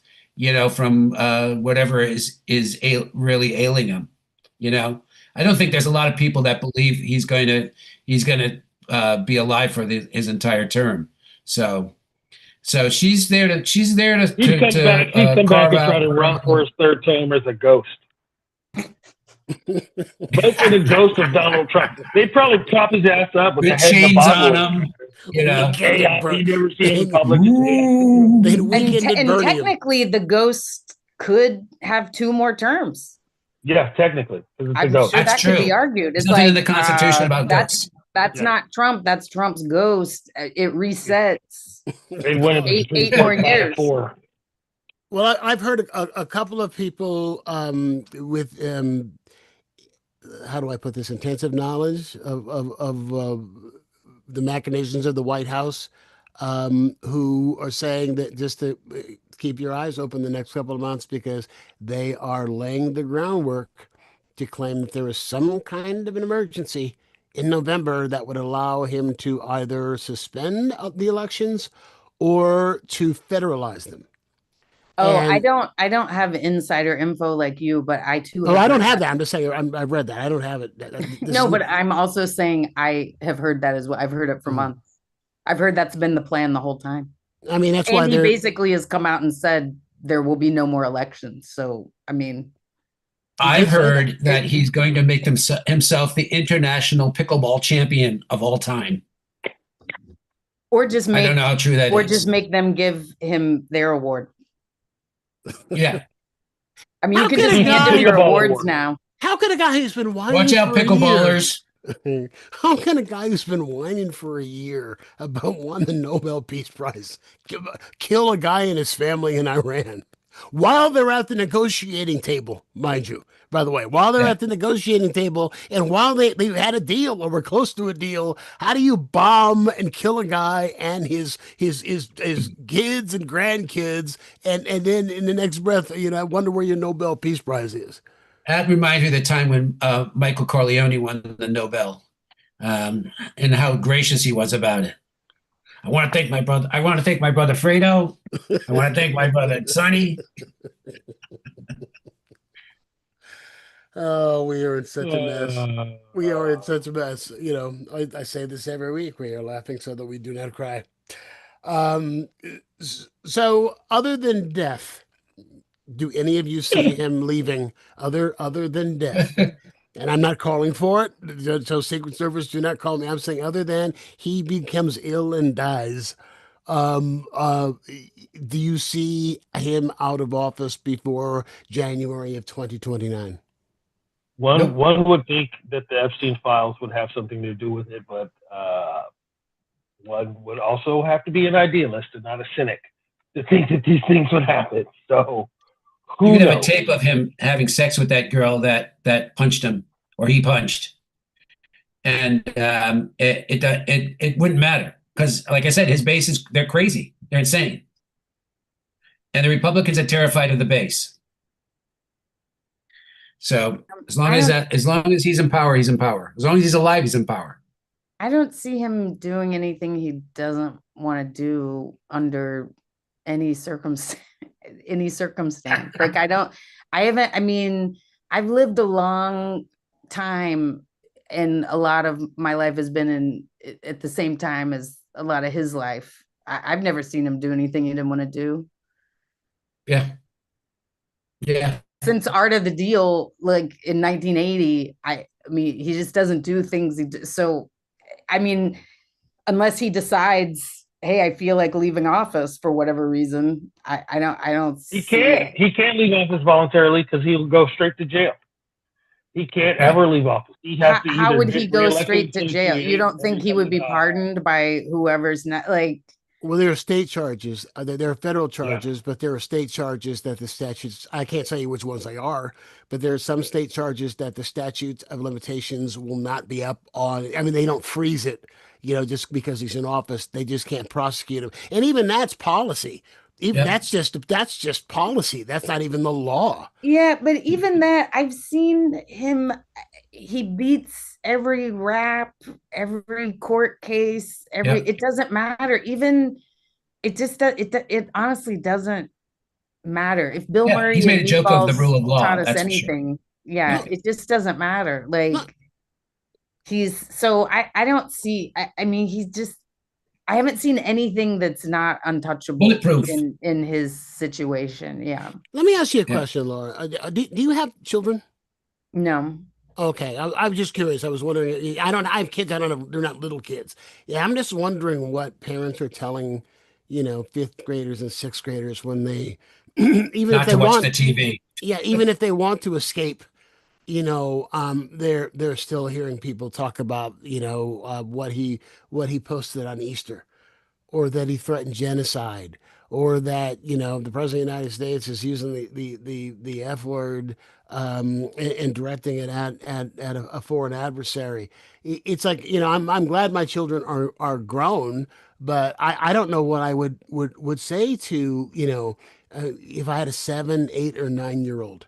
from whatever is really ailing him. I don't think there's a lot of people that believe he's going to be alive for his entire term. So she's there to He's come back to try to run for his third term as a ghost. Vote for the ghost of Donald Trump. They'd probably prop his ass up with With the head of the chains on bottle. him, you know. Chaos you never seen in public. They'd And, weekended and Bernie him. technically, the ghost could have 2 more terms. Yeah, technically. 'Cause it's a I'm ghost. sure That's that could be true. argued. There's It's nothing like in the Constitution about that's ghosts. that's Yeah. not Trump. That's Trump's ghost. It resets. They win it with Eight more years. 4. Well, I've heard a couple of people with how do I put this, intensive knowledge of the machinations of the White House, who are saying that just to keep your eyes open the next couple of months because they are laying the groundwork to claim that there is some kind of an emergency in November that would allow him to either suspend the elections or to federalize them. Oh, And- I don't have insider info like you, but I too. Oh, I don't heard have that. I'm just saying I've read that. I don't have it. No, but I'm also saying I have heard that as well. I've heard it for months. I've heard that's been the plan the whole time. I mean, that's why And he they're basically has come out and said there will be no more elections. So, I mean, I've did say heard that he's going to make himself the international pickleball champion of all time. or just I make don't know how true that is. or just make them give him their award. Yeah. I mean, How you can could just a hand guy- him your Pickleball awards award. now. how can a guy who's been whining Watch out, for a year- pickleballers. How can a guy who's been whining for a year about won the Nobel Peace Prize kill a guy and his family in Iran while they're at the negotiating table, mind you? By the way, while they're Yeah. at the negotiating table and while they had a deal or were close to a deal, how do you bomb and kill a guy and his kids and grandkids and then in the next breath, I wonder where your Nobel Peace Prize is. That reminds me of the time when Michael Corleone won the Nobel, and how gracious he was about it. I want to thank my brother. I want to thank my brother Fredo. I want to thank my brother Sonny. Oh, we are in such a mess. We are in such a mess. I say this every week. We are laughing so that we do not cry. So other than death, do any of you see him leaving other than death? And I'm not calling for it. So Secret Service, do not call me. I'm saying other than he becomes ill and dies. Do you see him out of office before January of 2029? Nope. One would think that the Epstein files would have something to do with it, but one would also have to be an idealist and not a cynic to think that these things would happen. So You who could have a knows? tape of him having sex with that girl that punched him, or he punched, and it wouldn't matter because, like I said, his base they're crazy, they're insane, and the Republicans are terrified of the base. So as long as he's in power, he's in power. As long as he's alive, he's in power. I don't see him doing anything he doesn't want to do under any circumstance. Like I mean, I've lived a long time and a lot of my life has been at the same time as a lot of his life. I've never seen him do anything he didn't want to do. Yeah. Since Art of the Deal, like in 1980, I mean, he just doesn't do things. So, I mean, unless he decides, hey, I feel like leaving office for whatever reason, I don't. He can't leave office voluntarily because he'll go straight to jail. He can't ever leave office. He has to. How would he get go reelected straight to in jail? You don't 2028 think he would be pardoned by whoever's not like? Well, there are state charges. There are federal charges, but there are state charges that the statutes, I can't tell you which ones they are, but there are some state charges that the statutes of limitations will not be up on. I mean, they don't freeze it, just because he's in office. They just can't prosecute him. And even that's policy. Even that's just policy. That's not even the law. Yeah, but even that, I've seen him, he beats every rap, every court case, it doesn't matter. Even it honestly doesn't matter. If Bill Murray he's made a joke of the rule of law taught us that's anything, for sure. it just doesn't matter. Like I don't see, I mean, I haven't seen anything that's not untouchable Bulletproof. in his situation. Yeah. Let me ask you a question, Laura. Do you have children? No. Okay, I'm just curious. I was wondering. I have kids. I don't know. They're not little kids. Yeah, I'm just wondering what parents are telling, fifth graders and sixth graders when they, even if Not they to watch want, the TV. yeah, even if they want to escape, they're still hearing people talk about, what he posted on Easter, or that he threatened genocide, or that the president of the United States is using the F word, and directing it at a foreign adversary. It's like, I'm glad my children are grown, but I don't know what I would say to, if I had a 7, 8, or 9 year old.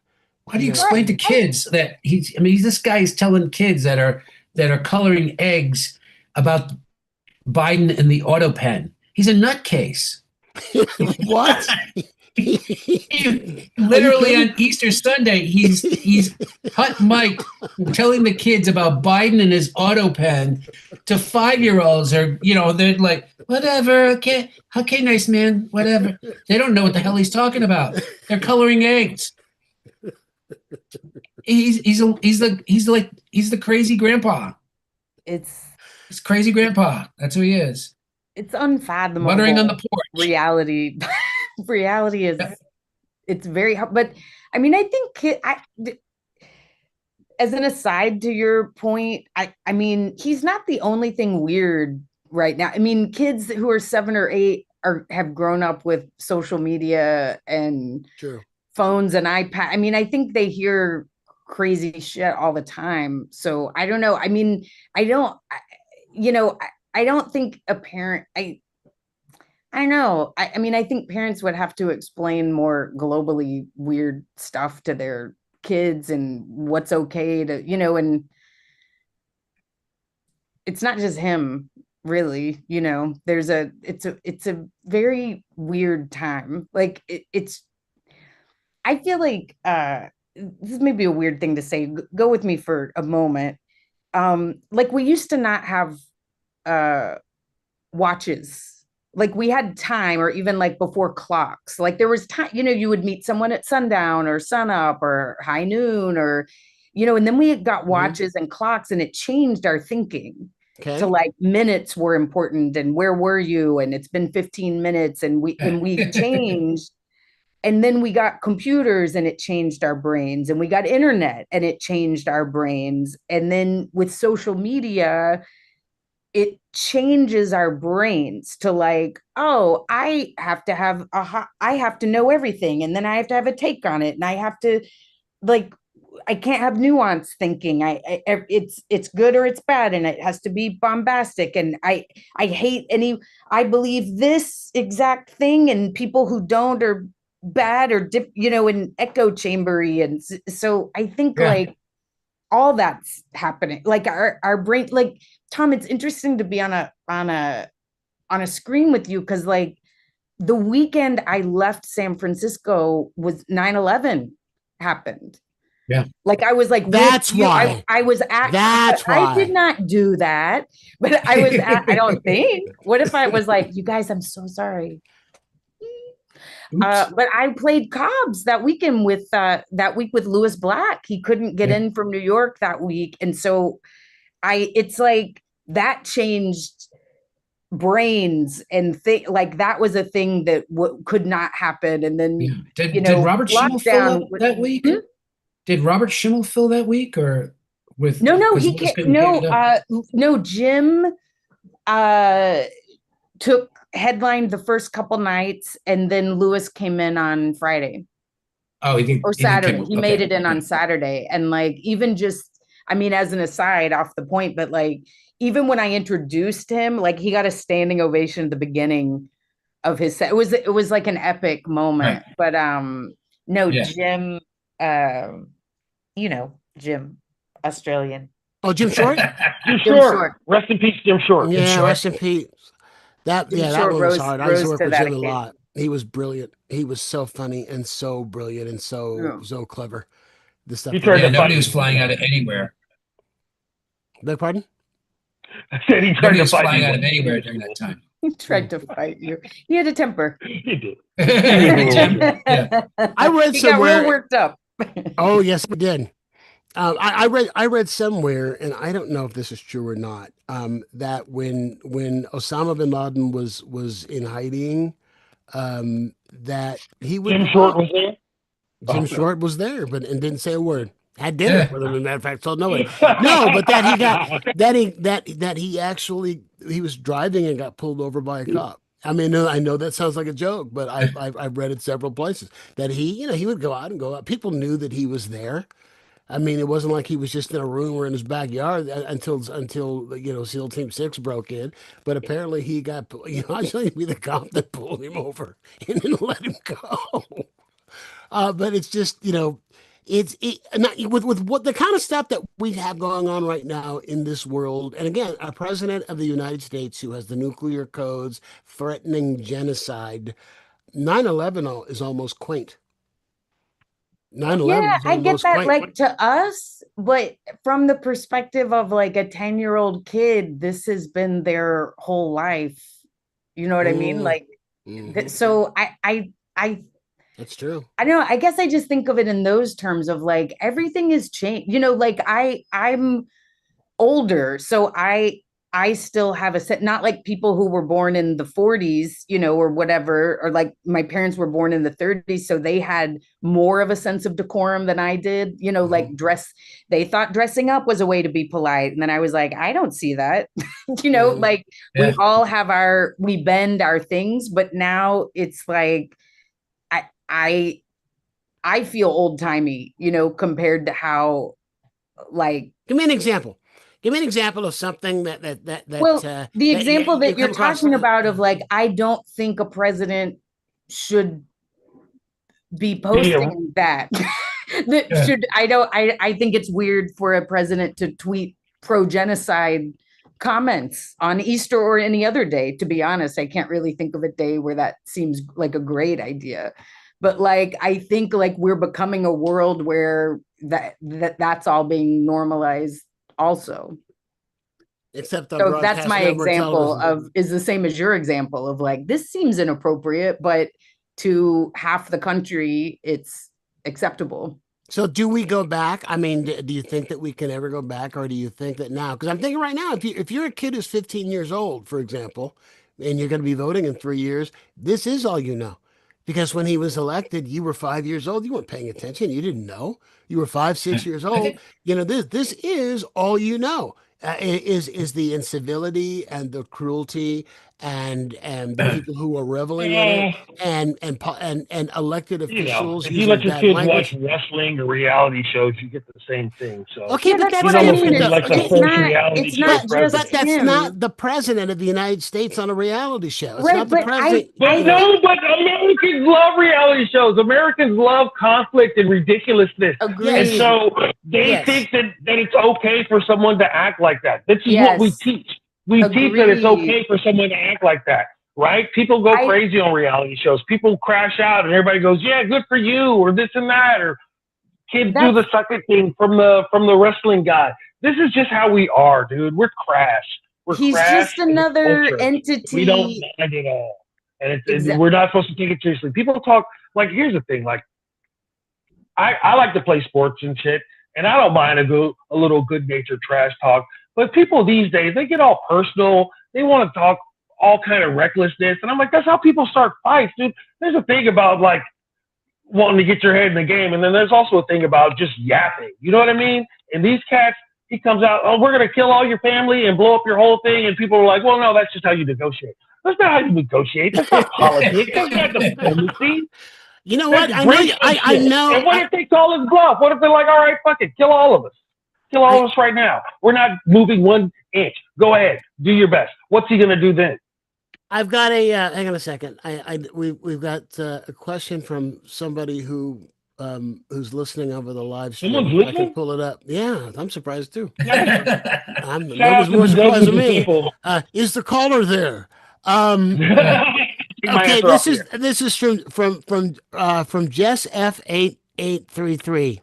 How do you explain to kids that this guy is telling kids that are coloring eggs about Biden and the auto pen. He's a nutcase. What? Literally on Easter Sunday, he's hot mic'd telling the kids about Biden and his auto pen to 5-year-olds, or they're like, whatever, okay, nice man, whatever. They don't know what the hell he's talking about. They're coloring eggs. He's the crazy grandpa. It's crazy grandpa. That's who he is. It's unfathomable. Muttering on the porch. Reality is, it's very hard. But I mean, I think as an aside to your point, I mean, he's not the only thing weird right now. I mean, kids who are 7 or 8 have grown up with social media and phones and iPad. I mean, I think they hear crazy shit all the time. So I don't know. I mean, I don't think a parent, I don't know. I mean, I think parents would have to explain more globally weird stuff to their kids and what's okay to, and it's not just him, really, it's a very weird time. Like I feel like, this may be a weird thing to say. Go with me for a moment. Like we used to not have watches. Like we had time, or even like before clocks. Like there was time, you would meet someone at sundown or sunup or high noon, or and then we got watches and clocks, and it changed our thinking. Okay. To like minutes were important, and where were you, and it's been 15 minutes, and we changed. And then we got computers, and it changed our brains, and we got internet, and it changed our brains. And then with social media, it changes our brains to like, oh, I have to know everything. And then I have to have a take on it. And I have to I can't have nuanced thinking. It's good or it's bad, and it has to be bombastic. And I hate I believe this exact thing, and people who don't are bad or in echo chambery. And so I think like all that's happening, like our brain, like Tom, it's interesting to be on a screen with you, because like the weekend I left San Francisco was 9/11 happened. Yeah. Like I was like, that's why I was at, that's why I did not do that, but I was at, I don't think, what if I was like, you guys, I'm so sorry. But I played Cobb's that weekend with Lewis Black. He couldn't get in from New York that week. And so it's like that changed brains, and like that was a thing that could not happen. And then, did Robert Schimmel fill that week? Did Robert Schimmel fill that week, or with? No, he can't. No, Jim headlined the first couple nights, and then Lewis came in on Friday. Oh, he did. Or Saturday. He made it in on Saturday. And like, even just, I mean, as an aside off the point, but like, even when I introduced him, like he got a standing ovation at the beginning of his set. It was like an epic moment. Right. But Jim, Jim, Australian. Oh, Jim Short? Jim Short. Rest in peace, Jim Short. Yeah, rest in peace. That one was hard. I used to work with Jim a lot. He was brilliant. He was so funny and so brilliant and so clever. The stuff. Nobody was flying out of anywhere. Beg pardon? I said he tried to flying out of anywhere during that time. He tried to fight you. He had a temper. He did. I read he somewhere. got real worked up. Oh yes, he did. I read somewhere, and I don't know if this is true or not, that when Osama bin Laden was in hiding, that he would Jim go Short out. was there. Jim Oh, no. Short was there, but and didn't say a word. Had dinner with him, as a matter of fact, told nobody. No, but that he got that he actually he was driving and got pulled over by a cop. I mean, I know that sounds like a joke, but I've read it several places that he would go out and go out. People knew that he was there. I mean, it wasn't like he was just in a room or in his backyard until SEAL Team 6 broke in. But apparently he got actually be the cop that pulled him over and then let him go. But it's just, not, with what the kind of stuff that we have going on right now in this world. And again, a president of the United States who has the nuclear codes threatening genocide. 9/11 is almost quaint. 9/11 Yeah, is I get almost that, quaint. like to us, but from the perspective of like a 10-year-old kid, this has been their whole life. You know what I mean? Mm, Like, mhm. so I That's true. I don't know. I guess I just think of it in those terms of like everything is changed. Like I'm older, so I still have a set, not like people who were born in the 40s, or whatever, or like my parents were born in the 30s, so they had more of a sense of decorum than I did, Mhm. like they thought dressing up was a way to be polite. And then I was like, I don't see that. Mhm. Like we Yeah. all have we bend our things, but now it's like I I I feel old timey, compared to how like Give me an example. Give me an example of something well, the that example you that you're come across. talking about of like, I don't think a president should be Be a, posting that. That Yeah. should I think it's weird for a president to tweet pro genocide comments on Easter or any other day. To be honest, I can't really think of a day where that seems like a great idea. But like I think like we're becoming a world where that's all being normalized also. Except on So that's broadcast my network example television. of is the same as your example of like this seems inappropriate, but to half the country it's acceptable. So do we go back? I mean, do you think that we can ever go back, or do you think that now? Because I'm thinking right now, if you're a kid who's 15 years old, for example, and you're going to be voting in 3 years, this is all you know. Because when he was elected, you were 5 years old. You weren't paying attention. You didn't know. You were 5, 6 years I old. think This is all you know. Is the incivility and the cruelty and the people who are reveling in it and elected officials if you using let your bad kids watch language. wrestling or reality shows, you get the same thing. So, Okay, Yeah, but that's that's what I if mean. different you're It's though. like the Okay, it's first not reality it's show not but just president. that's him. not the president of the United States on a reality show. It's Right, not the but president. But no, but Americans love reality shows. Americans love conflict and ridiculousness. And Yes, agreed. so they yes. think that it's okay for someone to act like that. This is what we Yes, teach. We teach that it's agreed. okay for someone to act like that, right? People go I crazy on reality shows. People crash out and everybody goes, yeah, good for you, or this and that, or kids do that's the sucker thing from the wrestling guy. This is just how we are, dude. We're crash. We're he's crash just as a another culture. We don't entity. mind it all, and Exactly. we're not supposed to take it seriously. People talk like, here's the thing, like I like to play sports and shit, and I don't mind a little good natured trash talk. But people these days, they get all personal. They want to talk all kind of recklessness, and I'm like, that's how people start fights, dude. There's a thing about like wanting to get your head in the game. And then there's also a thing about just yapping. You know what I mean? And these cats, he comes out, oh, we're going to kill all your family and blow up your whole thing. And people are like, well, no, that's just how you negotiate. That's not how you negotiate. That's not politics. That's not diplomacy. You know That's what? I know you. briefcase I shit. know. And what if they call his bluff? What if they're like, all right, fuck it, kill all of us. Kill all I of us right now. We're not moving 1 inch. Go ahead. Do your best. What's he going to do then? I've got a. Hang on a second. We've got a question from somebody who's listening over the live stream. Someone's If I can listening? pull it up. Yeah, I'm surprised too. Shout Nobody's out to more the surprised dozens than of me. people. Is the caller there? Take my Okay, answer off here. this is from Jess F8833.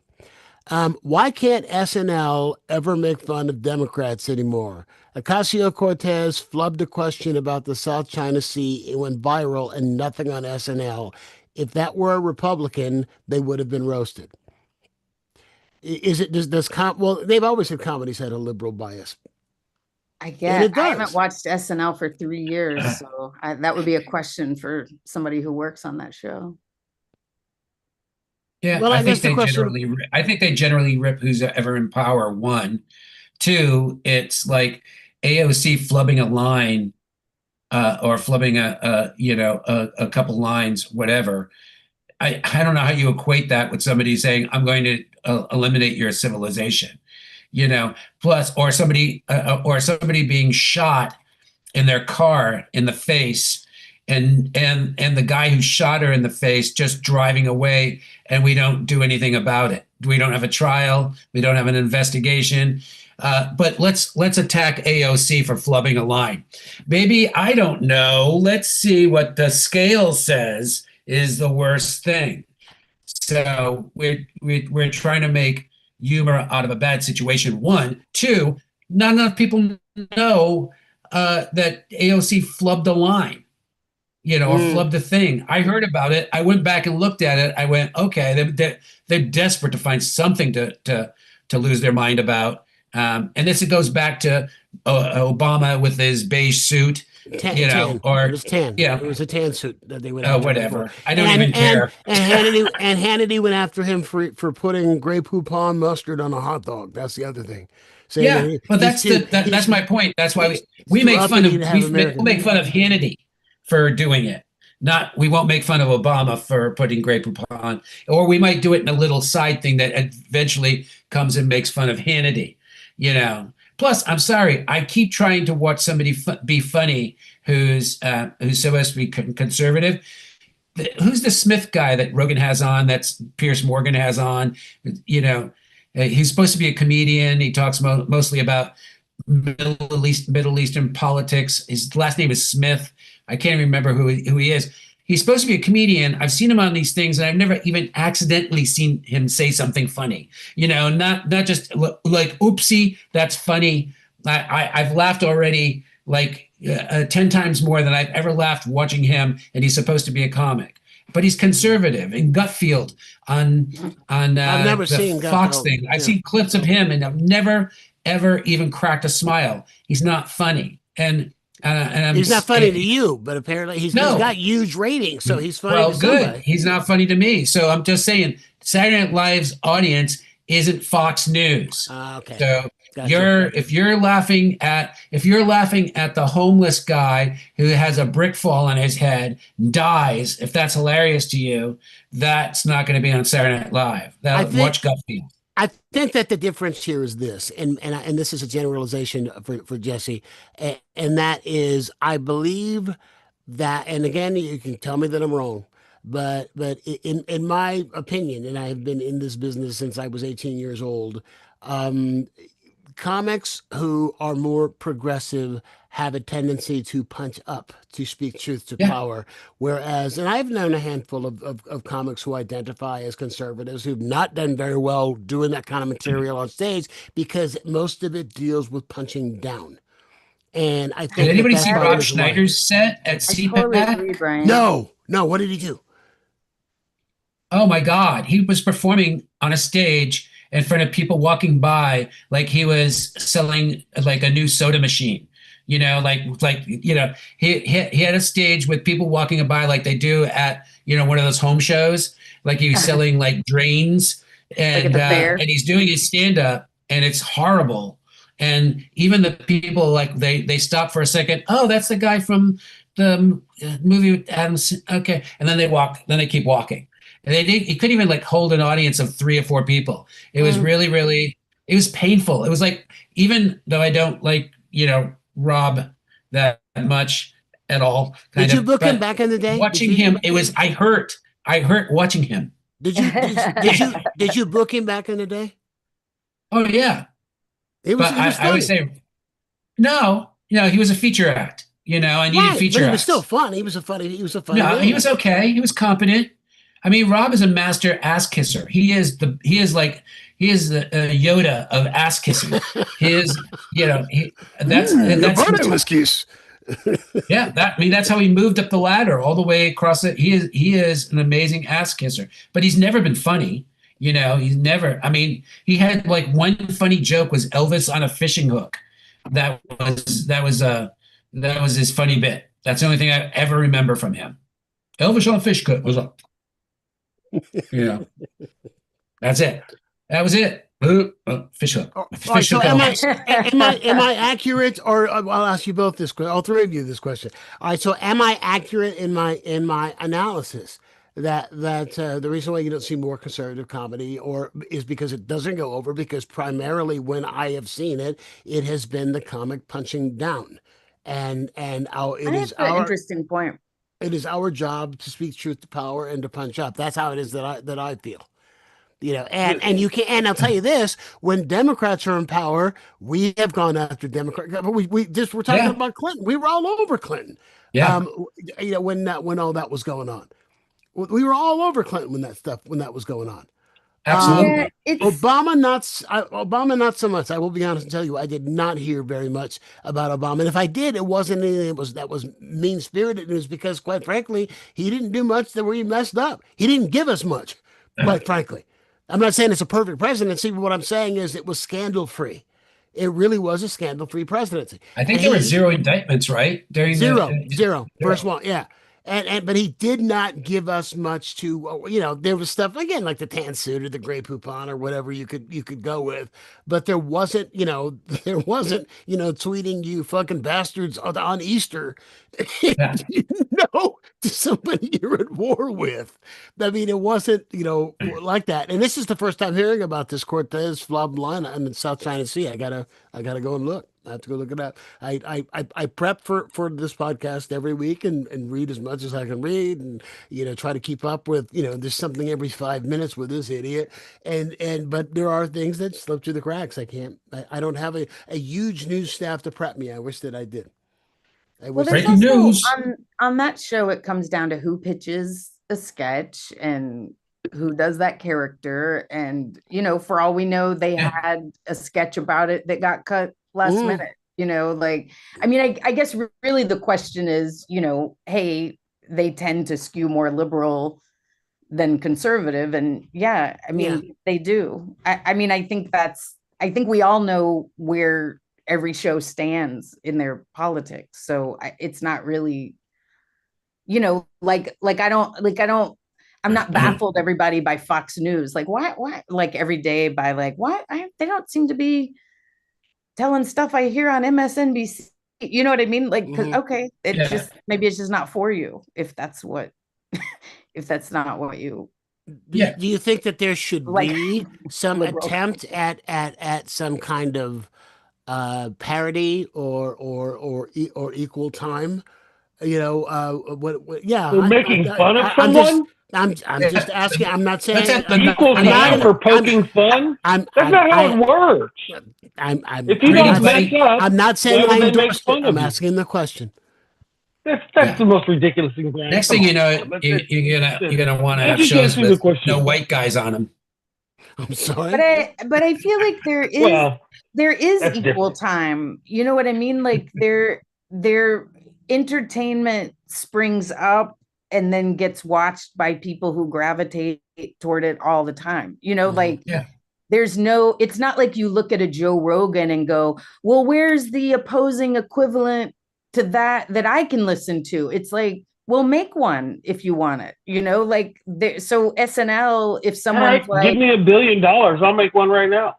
Why can't SNL ever make fun of Democrats anymore? Ocasio-Cortez flubbed a question about the South China Sea. It went viral and nothing on SNL. If that were a Republican, they would have been roasted. Is it does well, they've always said comedy's had a liberal bias. I And guess it I haven't does. watched SNL for 3 years, so that would be a question for somebody who works on that show. Yeah, Well, I I guess think the they question generally. I think they generally rip who's ever in power. One, two. It's like AOC flubbing a line, or flubbing a couple lines, whatever. I don't know how you equate that with somebody saying, "I'm going to eliminate your civilization," Plus, or somebody being shot in their car in the face, and the guy who shot her in the face just driving away, and we don't do anything about it. We don't have a trial. We don't have an investigation. But let's attack AOC for flubbing a line. Maybe, I don't know. Let's see what the scale says is the worst thing. So we're trying to make humor out of a bad situation. One, two, not enough people know that AOC flubbed a line, or flubbed a thing. I heard about it. I went back and looked at it. I went, okay, they're desperate to find something to lose their mind about. And this, it goes back to Obama with his beige suit, tan. or It was tan. yeah, It was a tan suit that they went after him whatever. for. I don't even care. And Hannity went after him for putting Grey Poupon mustard on a hot dog. That's the other thing. Saying Yeah, that but that's my point. That's why we too make fun of uppity to have American. we'll make fun of Hannity for doing it. We won't make fun of Obama for putting Grey Poupon, or we might do it in a little side thing that eventually comes and makes fun of Hannity. Plus, I'm sorry, I keep trying to watch somebody be funny who's supposed to be conservative. Who's the Smith guy that Rogan has on? That's Pierce Morgan has on. He's supposed to be a comedian. He talks mostly about Middle Eastern politics. His last name is Smith. I can't remember who he is. He's supposed to be a comedian. I've seen him on these things, and I've never even accidentally seen him say something funny. Not just like, oopsie, that's funny. I've laughed already like 10 times more than I've ever laughed watching him, and he's supposed to be a comic. But he's conservative. In Gutfield on I've never the seen Fox Gutfield. thing. I've seen clips of him, and I've never ever even cracked a smile. He's not funny, and he's not funny to you, but apparently he's got huge ratings, so he's funny to somebody. Good. He's not funny to me. So I'm just saying, Saturday Night Live's audience isn't Fox News. Okay. So Gotcha. if you're laughing at the homeless guy who has a brick fall on his head, dies, if that's hilarious to you, that's not going to be on Saturday Night Live. Watch Gutfield. I think that the difference here is this, and this is a generalization for Jesse, and that is, I believe that, and again, you can tell me that I'm wrong, but in my opinion, and I have been in this business since I was 18 years old, comics who are more progressive have a tendency to punch up, to speak truth to power. Whereas, and I've known a handful of comics who identify as conservatives who've not done very well doing that kind of material on stage, because most of it deals with punching down. And I think Did anybody that see part Rob is why. Schneider's set at I CPAC? totally agree, Brian. No, what did he do? Oh my God. He was performing on a stage in front of people walking by, like he was selling like a new soda machine. He had a stage with people walking by like they do at, one of those home shows. Like he was selling like drains, and and he's doing his stand up, and it's horrible. And even the people, like they stop for a second. Oh, that's the guy from the movie with Adam. Okay. And then they keep walking. And he couldn't even like hold an audience of 3 or 4 people. It was really, really, it was painful. It was like, even though I don't like, Rob that much at all. Did you book him back in the day? Watching him, I hurt watching him. Did you book him back in the day? Oh yeah. It was I would say, no, he was a feature act, I needed feature acts. He was still fun. He was a funny No, man. he was okay. He was competent. I mean, Rob is a master ass kisser. He is the Yoda of ass kissing. That's kiss. Yeah, that's how he moved up the ladder all the way across it. He is an amazing ass kisser, but he's never been funny. You know, he's never. I mean, he had like one funny joke was Elvis on a fishing hook. That was his funny bit. That's the only thing I ever remember from him. Elvis on a fish hook was up. You know, that's it. That was it. Fish hook. All right, so am I accurate, or I'll ask you both this question, all three of you this question. All right, so am I accurate in my analysis that the reason why you don't see more conservative comedy or is because it doesn't go over, because primarily when I have seen it, it has been the comic punching down, and That's an interesting point. It is our job to speak truth to power and to punch up. That's how it is that I feel. You know, and you can, and I'll tell you this: when Democrats are in power, we have gone after Democrats. We're talking about Clinton. We were all over Clinton. Yeah. You know, when all that was going on, we were all over Clinton when that was going on. Absolutely. Obama not so much. I will be honest and tell you, I did not hear very much about Obama. And if I did, it wasn't anything that was mean spirited. It was because, quite frankly, he didn't do much that where he messed up. He didn't give us much, quite frankly. I'm not saying it's a perfect presidency, but what I'm saying is it was scandal-free. It really was a scandal-free presidency. I think there were 0 indictments, right? During zero. First one, yeah. But he did not give us much to, you know, there was stuff again like the tan suit or the gray poupon or whatever you could go with, but there wasn't, tweeting you fucking bastards on Easter, Yeah. to somebody you're at war with. I mean, it wasn't, like that. And this is the first time hearing about this Cortez Flablana in the South China Sea. I gotta go and look. I have to go look it up. I prep for this podcast every week and read as much as I can read and try to keep up with there's something every 5 minutes with this idiot but there are things that slip through the cracks. I don't have a huge news staff to prep me. I wish that I did. Breaking news on that show. It comes down to who pitches a sketch and who does that character, and for all we know, they had a sketch about it that got cut last minute. I guess really the question is, hey, they tend to skew more liberal than conservative, and they do. I think we all know where every show stands in their politics, so it's not really, I'm not baffled everybody by Fox News, like why like every day by like why they don't seem to be telling stuff I hear on MSNBC. You know what I mean? Like, okay, maybe it's just not for you if that's what if that's not what you. Do you think that there should be some attempt at some kind of parody or equal time? We're making fun of someone. I'm just asking. I'm not saying equal time for poking fun. That's not how it works. If you don't mess up, I'm not saying I endorse it. I'm asking the question. That's the most ridiculous thing. Next thing you know, you're gonna want to have shows with no white guys on them. I'm sorry, but I feel like there is equal time. You know what I mean? Like their entertainment springs up and then gets watched by people who gravitate toward it all the time. There's no, it's not like you look at a Joe Rogan and go, well, where's the opposing equivalent to that I can listen to? It's like, well, make one if you want it, so SNL, if someone's like, give me $1 billion, I'll make one right now.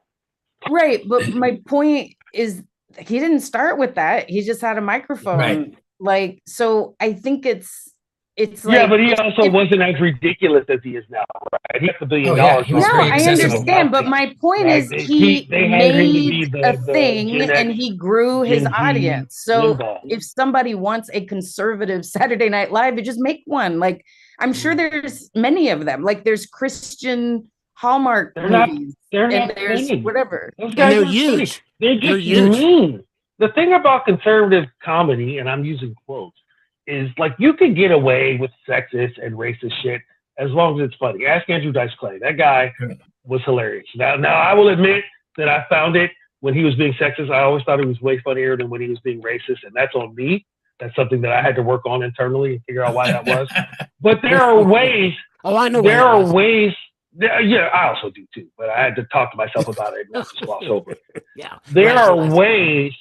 Right. But my point is he didn't start with that. He just had a microphone. Right. So I think it's like, but he also wasn't as ridiculous as he is now, right? He has $1 billion. I understand, but my point is he made a thing and he grew his audience. So if somebody wants a conservative Saturday Night Live, they just make one. Like, I'm sure there's many of them. Like there's Christian Hallmark movies. There's whatever. Those guys are huge. They're just mean. The thing about conservative comedy, and I'm using quotes, is like you can get away with sexist and racist shit as long as it's funny. Ask Andrew Dice Clay. That guy was hilarious. Now I will admit that I found it when he was being sexist. I always thought he was way funnier than when he was being racist, and that's on me. That's something that I had to work on internally and figure out why that was. But there are ways. I know. There are ways Yeah, I also do too, but I had to talk to myself about it and not just gloss over it. Yeah. There are ways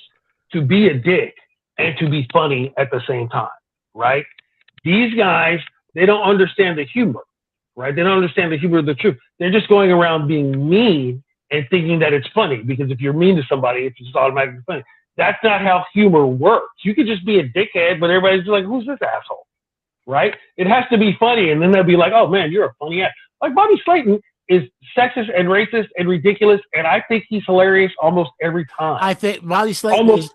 to be a dick and to be funny at the same time, right? These guys, they don't understand the humor, right? They don't understand the humor of the truth. They're just going around being mean and thinking that it's funny, because if you're mean to somebody, it's just automatically funny. That's not how humor works. You could just be a dickhead, but everybody's just like, who's this asshole? Right? It has to be funny, and then they'll be like, oh man, you're a funny ass. Like Bobby Slayton is sexist and racist and ridiculous, and I think he's hilarious almost every time. I think Bobby Slayton is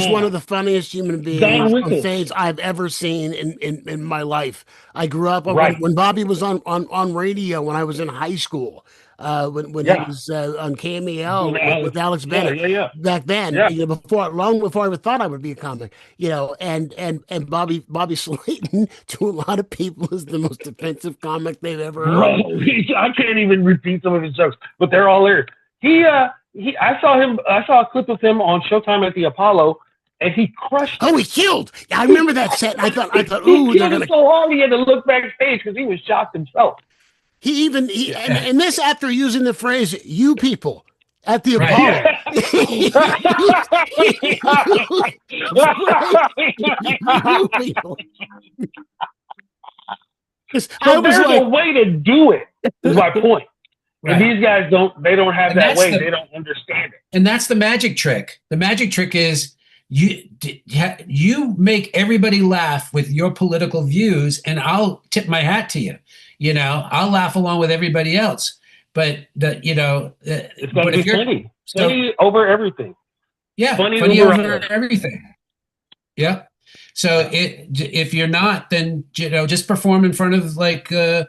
one of the funniest human beings on stage I've ever seen in my life. I grew up when Bobby was on radio when I was in high school. When he was on KMEL with Alex Bennett back then, long before I ever thought I would be a comic, and Bobby Slayton to a lot of people is the most offensive comic they've ever heard. I can't even repeat some of his jokes, but they're all there. I saw a clip of him on Showtime at the Apollo, and he crushed. Oh, he killed! I remember that set. And I thought, ooh, he killed him so hard he had to look backstage because he was shocked himself. And this after using the phrase "you people" at the Apollo. You people. So there's a way to do it. Is my point. Right. And these guys don't have that way. They don't understand it. And that's the magic trick. The magic trick is you make everybody laugh with your political views, and I'll tip my hat to you. I'll laugh along with everybody else. But it's got to be funny. Funny over everything. Yeah, funny over everything. Yeah. So if you're not, then just perform in front of to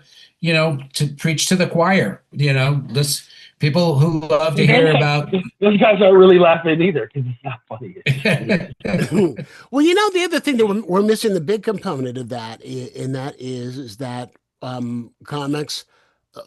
preach to the choir. This people who love to hear about. Those guys aren't really laughing either because it's not funny. Well, the other thing that we're missing, the big component of that, is that comics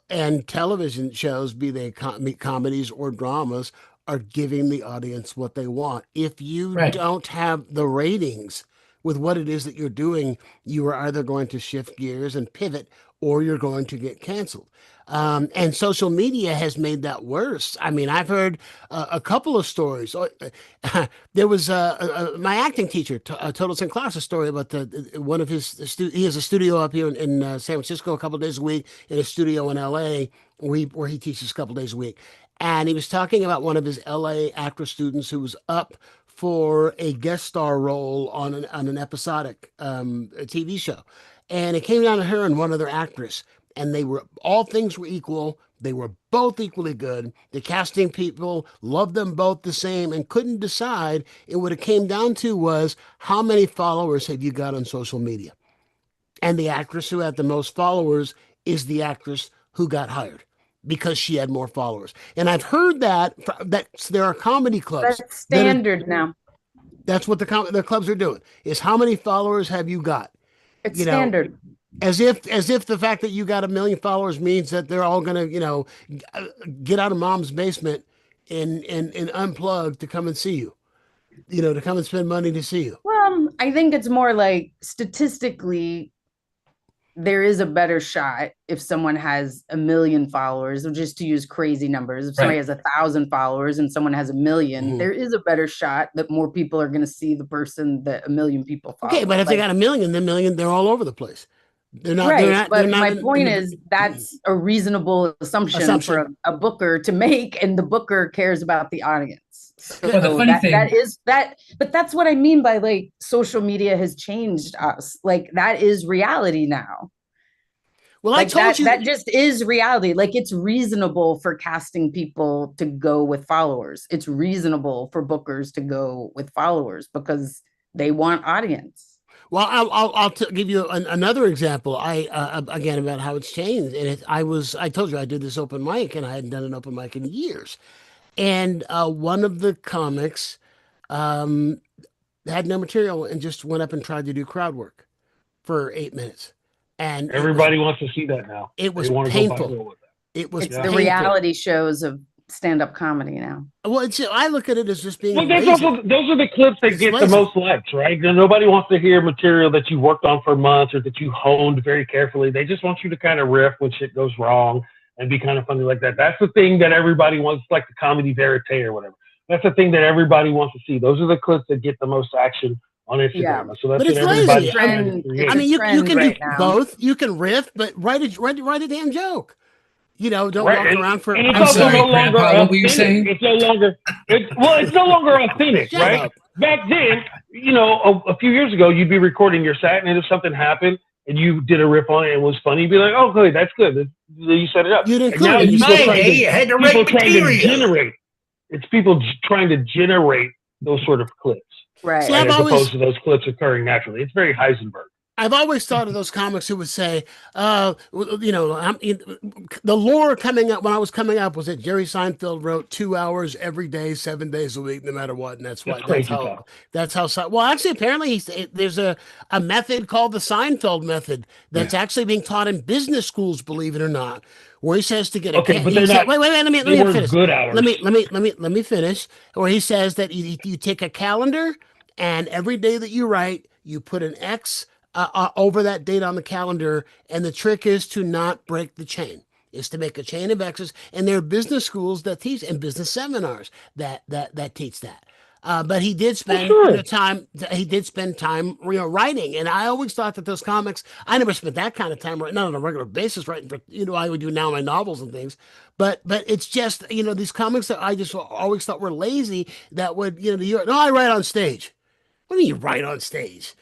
and television shows, be they comedies or dramas, are giving the audience what they want. If you don't have the ratings with what it is that you're doing, you are either going to shift gears and pivot, or you're going to get canceled. And social media has made that worse. I mean, I've heard a couple of stories. There was my acting teacher told us in class a story about one of his he has a studio up here in San Francisco a couple of days a week, in a studio in LA where he teaches a couple of days a week. And he was talking about one of his LA actor students who was up for a guest star role on an episodic TV show. And it came down to her and one other actress. And all things were equal. They were both equally good. The casting people loved them both the same and couldn't decide. And what it came down to was, how many followers have you got on social media? And the actress who had the most followers is the actress who got hired, because she had more followers. And I've heard that there are comedy clubs. That's standard now. That's what the clubs are doing, is how many followers have you got? It's standard. As if the fact that you got 1 million followers means that they're all going to, get out of mom's basement and unplug to come and see you, to come and spend money to see you. Well, I think it's more like, statistically, there is a better shot if someone has 1 million followers, or just to use crazy numbers. If somebody has 1,000 followers and someone has 1 million, there is a better shot that more people are going to see the person that 1 million people follow. Okay, but if they got 1 million, then 1 million, they're all over the place. They're not. Right, but my point is, that's a reasonable assumption for a booker to make, and the booker cares about the audience. So the funny thing is that, but that's what I mean by, like, social media has changed us. Like, that is reality now. Well, like, I told you that just is reality. Like, it's reasonable for casting people to go with followers. It's reasonable for bookers to go with followers because they want audience. Well, I'll give you another example. Again, about how it's changed. And I told you I did this open mic, and I hadn't done an open mic in years. And one of the comics had no material and just went up and tried to do crowd work for 8 minutes. And everybody wants to see that now. It was painful. It's the reality shows of stand-up comedy now. Well, I look at it as just being. Well, those are the clips that get the most likes, right? Nobody wants to hear material that you worked on for months or that you honed very carefully. They just want you to kind of riff when shit goes wrong. and be kind of funny like that. That's the thing that everybody wants, like the comedy verite or whatever. That's the thing that everybody wants to see. Those are the clips that get the most action on Instagram. Yeah. So that's But it's what everybody's lazy. trying to create. I mean, you can do right now. both. You can riff, but write a damn joke. You know, don't walk around for. And it's I'm also sorry, no longer Grandpa, what were you saying? authentic. It's no longer. It's no longer authentic, Shut right? up. Back then, you know, a few years ago, you'd be recording your set, and if something happened and you did a riff on it and it was funny, you'd be like, "Oh, good, that's good." You set it up. You didn't And now include it. you You still still trying to- you had to people write trying to material. generate. It's people trying to generate those sort of clips, Right. See, I've as always- opposed to those clips occurring naturally. It's very Heisenberg. I've always thought of those comics who would say, you know, the lore coming up when I was coming up was that Jerry Seinfeld wrote 2 hours every day, 7 days a week, no matter what, and that's why That's crazy talk. well, actually, apparently there's a method called the Seinfeld method that's actually being taught in business schools, believe it or not, where he says to get a Okay, but they're not. wait, let me They weren't finish. good hours. Let me finish. Where he says that you take a calendar and every day that you write, you put an X over that date on the calendar, and the trick is to not break the chain. Is to make a chain of X's, and there are business schools that teach and business seminars that teach that. But he did spend time. He did spend time, you know, writing, and I always thought that those comics. I never spent that kind of time writing, not on a regular basis, writing for, you know, I would do now my novels and things. But it's just, you know, these comics that I just always thought were lazy. That would, you know, I write on stage. What do you mean you write on stage?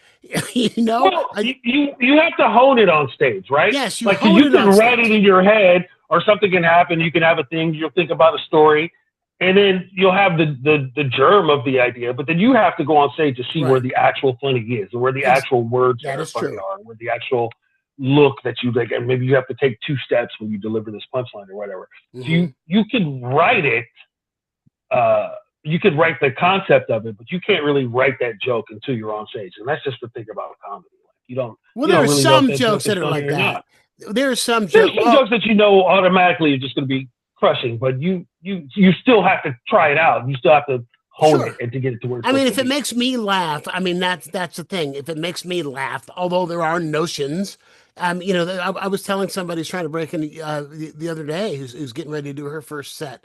You know, well, you have to hone it on stage, right? Yes, you like hone you it can on write stage. it in your head, or something can happen. You can have a thing. You'll think about a story, and then you'll have the germ of the idea. But then you have to go on stage to see where Right. the actual funny is, and where the actual words that that are is funny true. are, and where the actual look that you like. And maybe you have to take 2 steps when you deliver this punchline or whatever. So you can write it. You could write the concept of it, but you can't really write that joke until you're on stage. And that's just the thing about comedy. Like, you don't. Well, you there don't are really some know if jokes joke that is are like funny or that. not. There are some There's jokes. some jokes that you know automatically are just going to be crushing, but you still have to try it out. You still have to hone Sure. it and to get it to work. I mean, if it makes me laugh, I mean that's the thing. If it makes me laugh, although there are notions, you know, I was telling somebody who's trying to break in the other day who's getting ready to do her first set.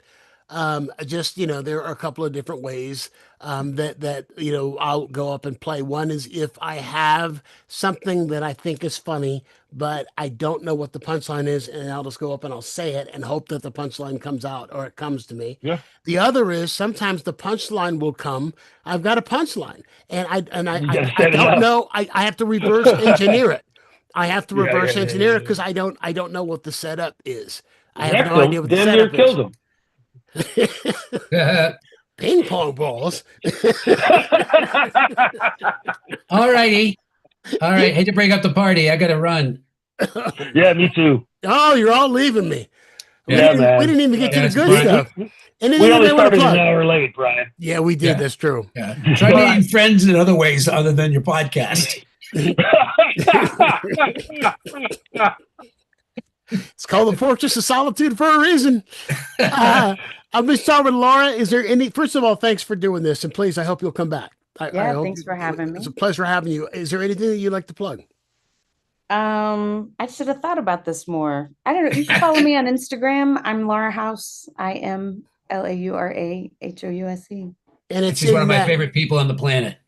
Just, you know, there are a couple of different ways that you know I'll go up and play. One is if I have something that I think is funny, but I don't know what the punchline is, and I'll just go up and I'll say it and hope that the punchline comes out or it comes to me. Yeah. The other is sometimes the punchline will come. I've got a punchline, and I don't know. I have to reverse engineer it. I have to reverse engineer it because I don't know what the setup is. I have no idea what the Damn near setup killed is. him. Ping pong balls. All righty. All right. Hate to break up the party. I got to run. Yeah, me too. Oh, you're all leaving me. Yeah, man. We didn't even get to the That's good fine. stuff. Anything We only you want to started an plug? hour late, Brian. Yeah, we did. Yeah. That's true. Yeah. Try meeting friends in other ways other than your podcast. It's called the Fortress of Solitude for a reason. I'm going to start with Laura. Is there any? First of all, thanks for doing this, and please, I hope you'll come back. I hope Thanks for having me. It's a pleasure having you. Is there anything that you'd like to plug? I should have thought about this more. I don't know. You can follow me on Instagram. I'm Laura House. I am LauraHouse. And it's She's one of my that- favorite people on the planet.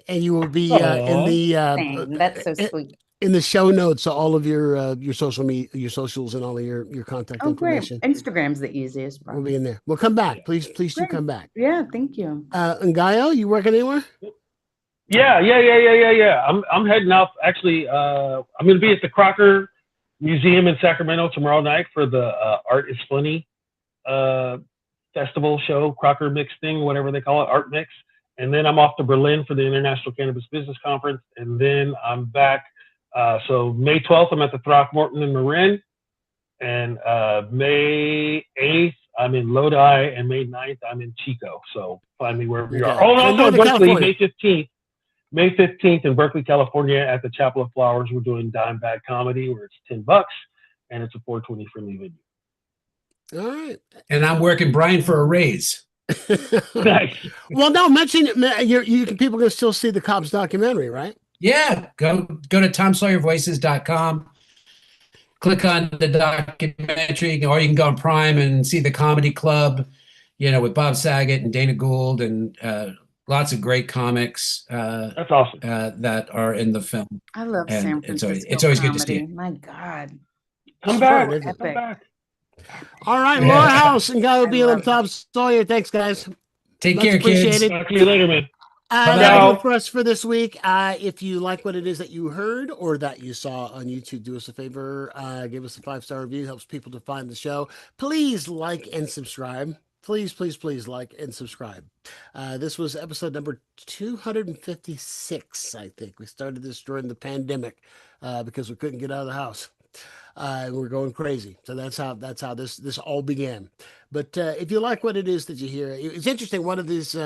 And you will be in the Dang, that's so sweet. in the show notes, so all of your social media, your socials, and all of your contact Oh, great. information Instagram's the easiest. will be in there. Well, come back, please do Great. come back. Yeah, thank you. And Gaio, you working anywhere? Yeah. I'm heading out. Actually, I'm going to be at the Crocker Museum in Sacramento tomorrow night for the Art is Funny festival show, Crocker Mix thing, whatever they call it, Art Mix. And then I'm off to Berlin for the International Cannabis Business Conference. And then I'm back. So May 12th, I'm at the Throckmorton in Marin. And May 8th, I'm in Lodi. And May 9th, I'm in Chico. So find me wherever you are. Okay. Oh, So no, Northern Berkeley, California. May 15th in Berkeley, California at the Chapel of Flowers. We're doing Dime Bag Comedy where it's $10 and it's a 420 friendly venue. All right. And I'm working Brian for a raise. Nice. Well, no, mention people can still see the Cops documentary, right? Yeah. Go to TomSawyerVoices.com. click on the documentary, or you can go on Prime and see the Comedy Club, with Bob Saget and Dana Gould and lots of great comics That's awesome. that are in the film. I love And San it's Francisco always good to see comedy. it. My God. Come It's back. fun, isn't it? Come back. All right, Yeah. Laura House and Guy I O'Beal and love Tom Sawyer. Thanks, guys. Take Much care, kids. appreciated. Talk to you later, man. That'll Bye-bye. do it for us for this week. If you like what it is that you heard or that you saw on YouTube, do us a favor, give us a 5-star review. It helps people to find the show. Please like and subscribe. Please, please, please like and subscribe. This was episode number 256, I think. We started this during the pandemic because we couldn't get out of the house. We're going crazy. So that's how this all began. But if you like what it is that you hear, it's interesting. One of these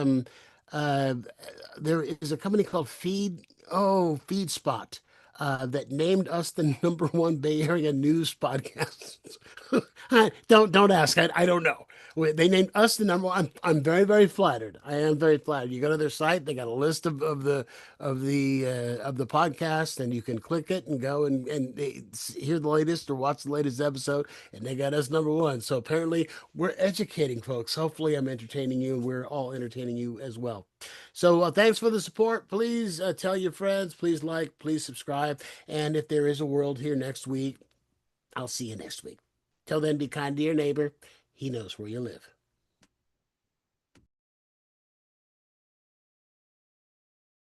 there is a company called FeedSpot that named us the #1 Bay Area news podcast. Don't ask. I don't know. They named us the #1. I'm very, very flattered. I am very flattered. You go to their site, they got a list of the podcast, and you can click it and go and hear the latest or watch the latest episode, and they got us #1. So apparently we're educating folks. Hopefully I'm entertaining you, and we're all entertaining you as well. So thanks for the support. Please tell your friends. Please like, please subscribe. And if there is a world here next week, I'll see you next week. Till then, be kind to your neighbor. He knows where you live.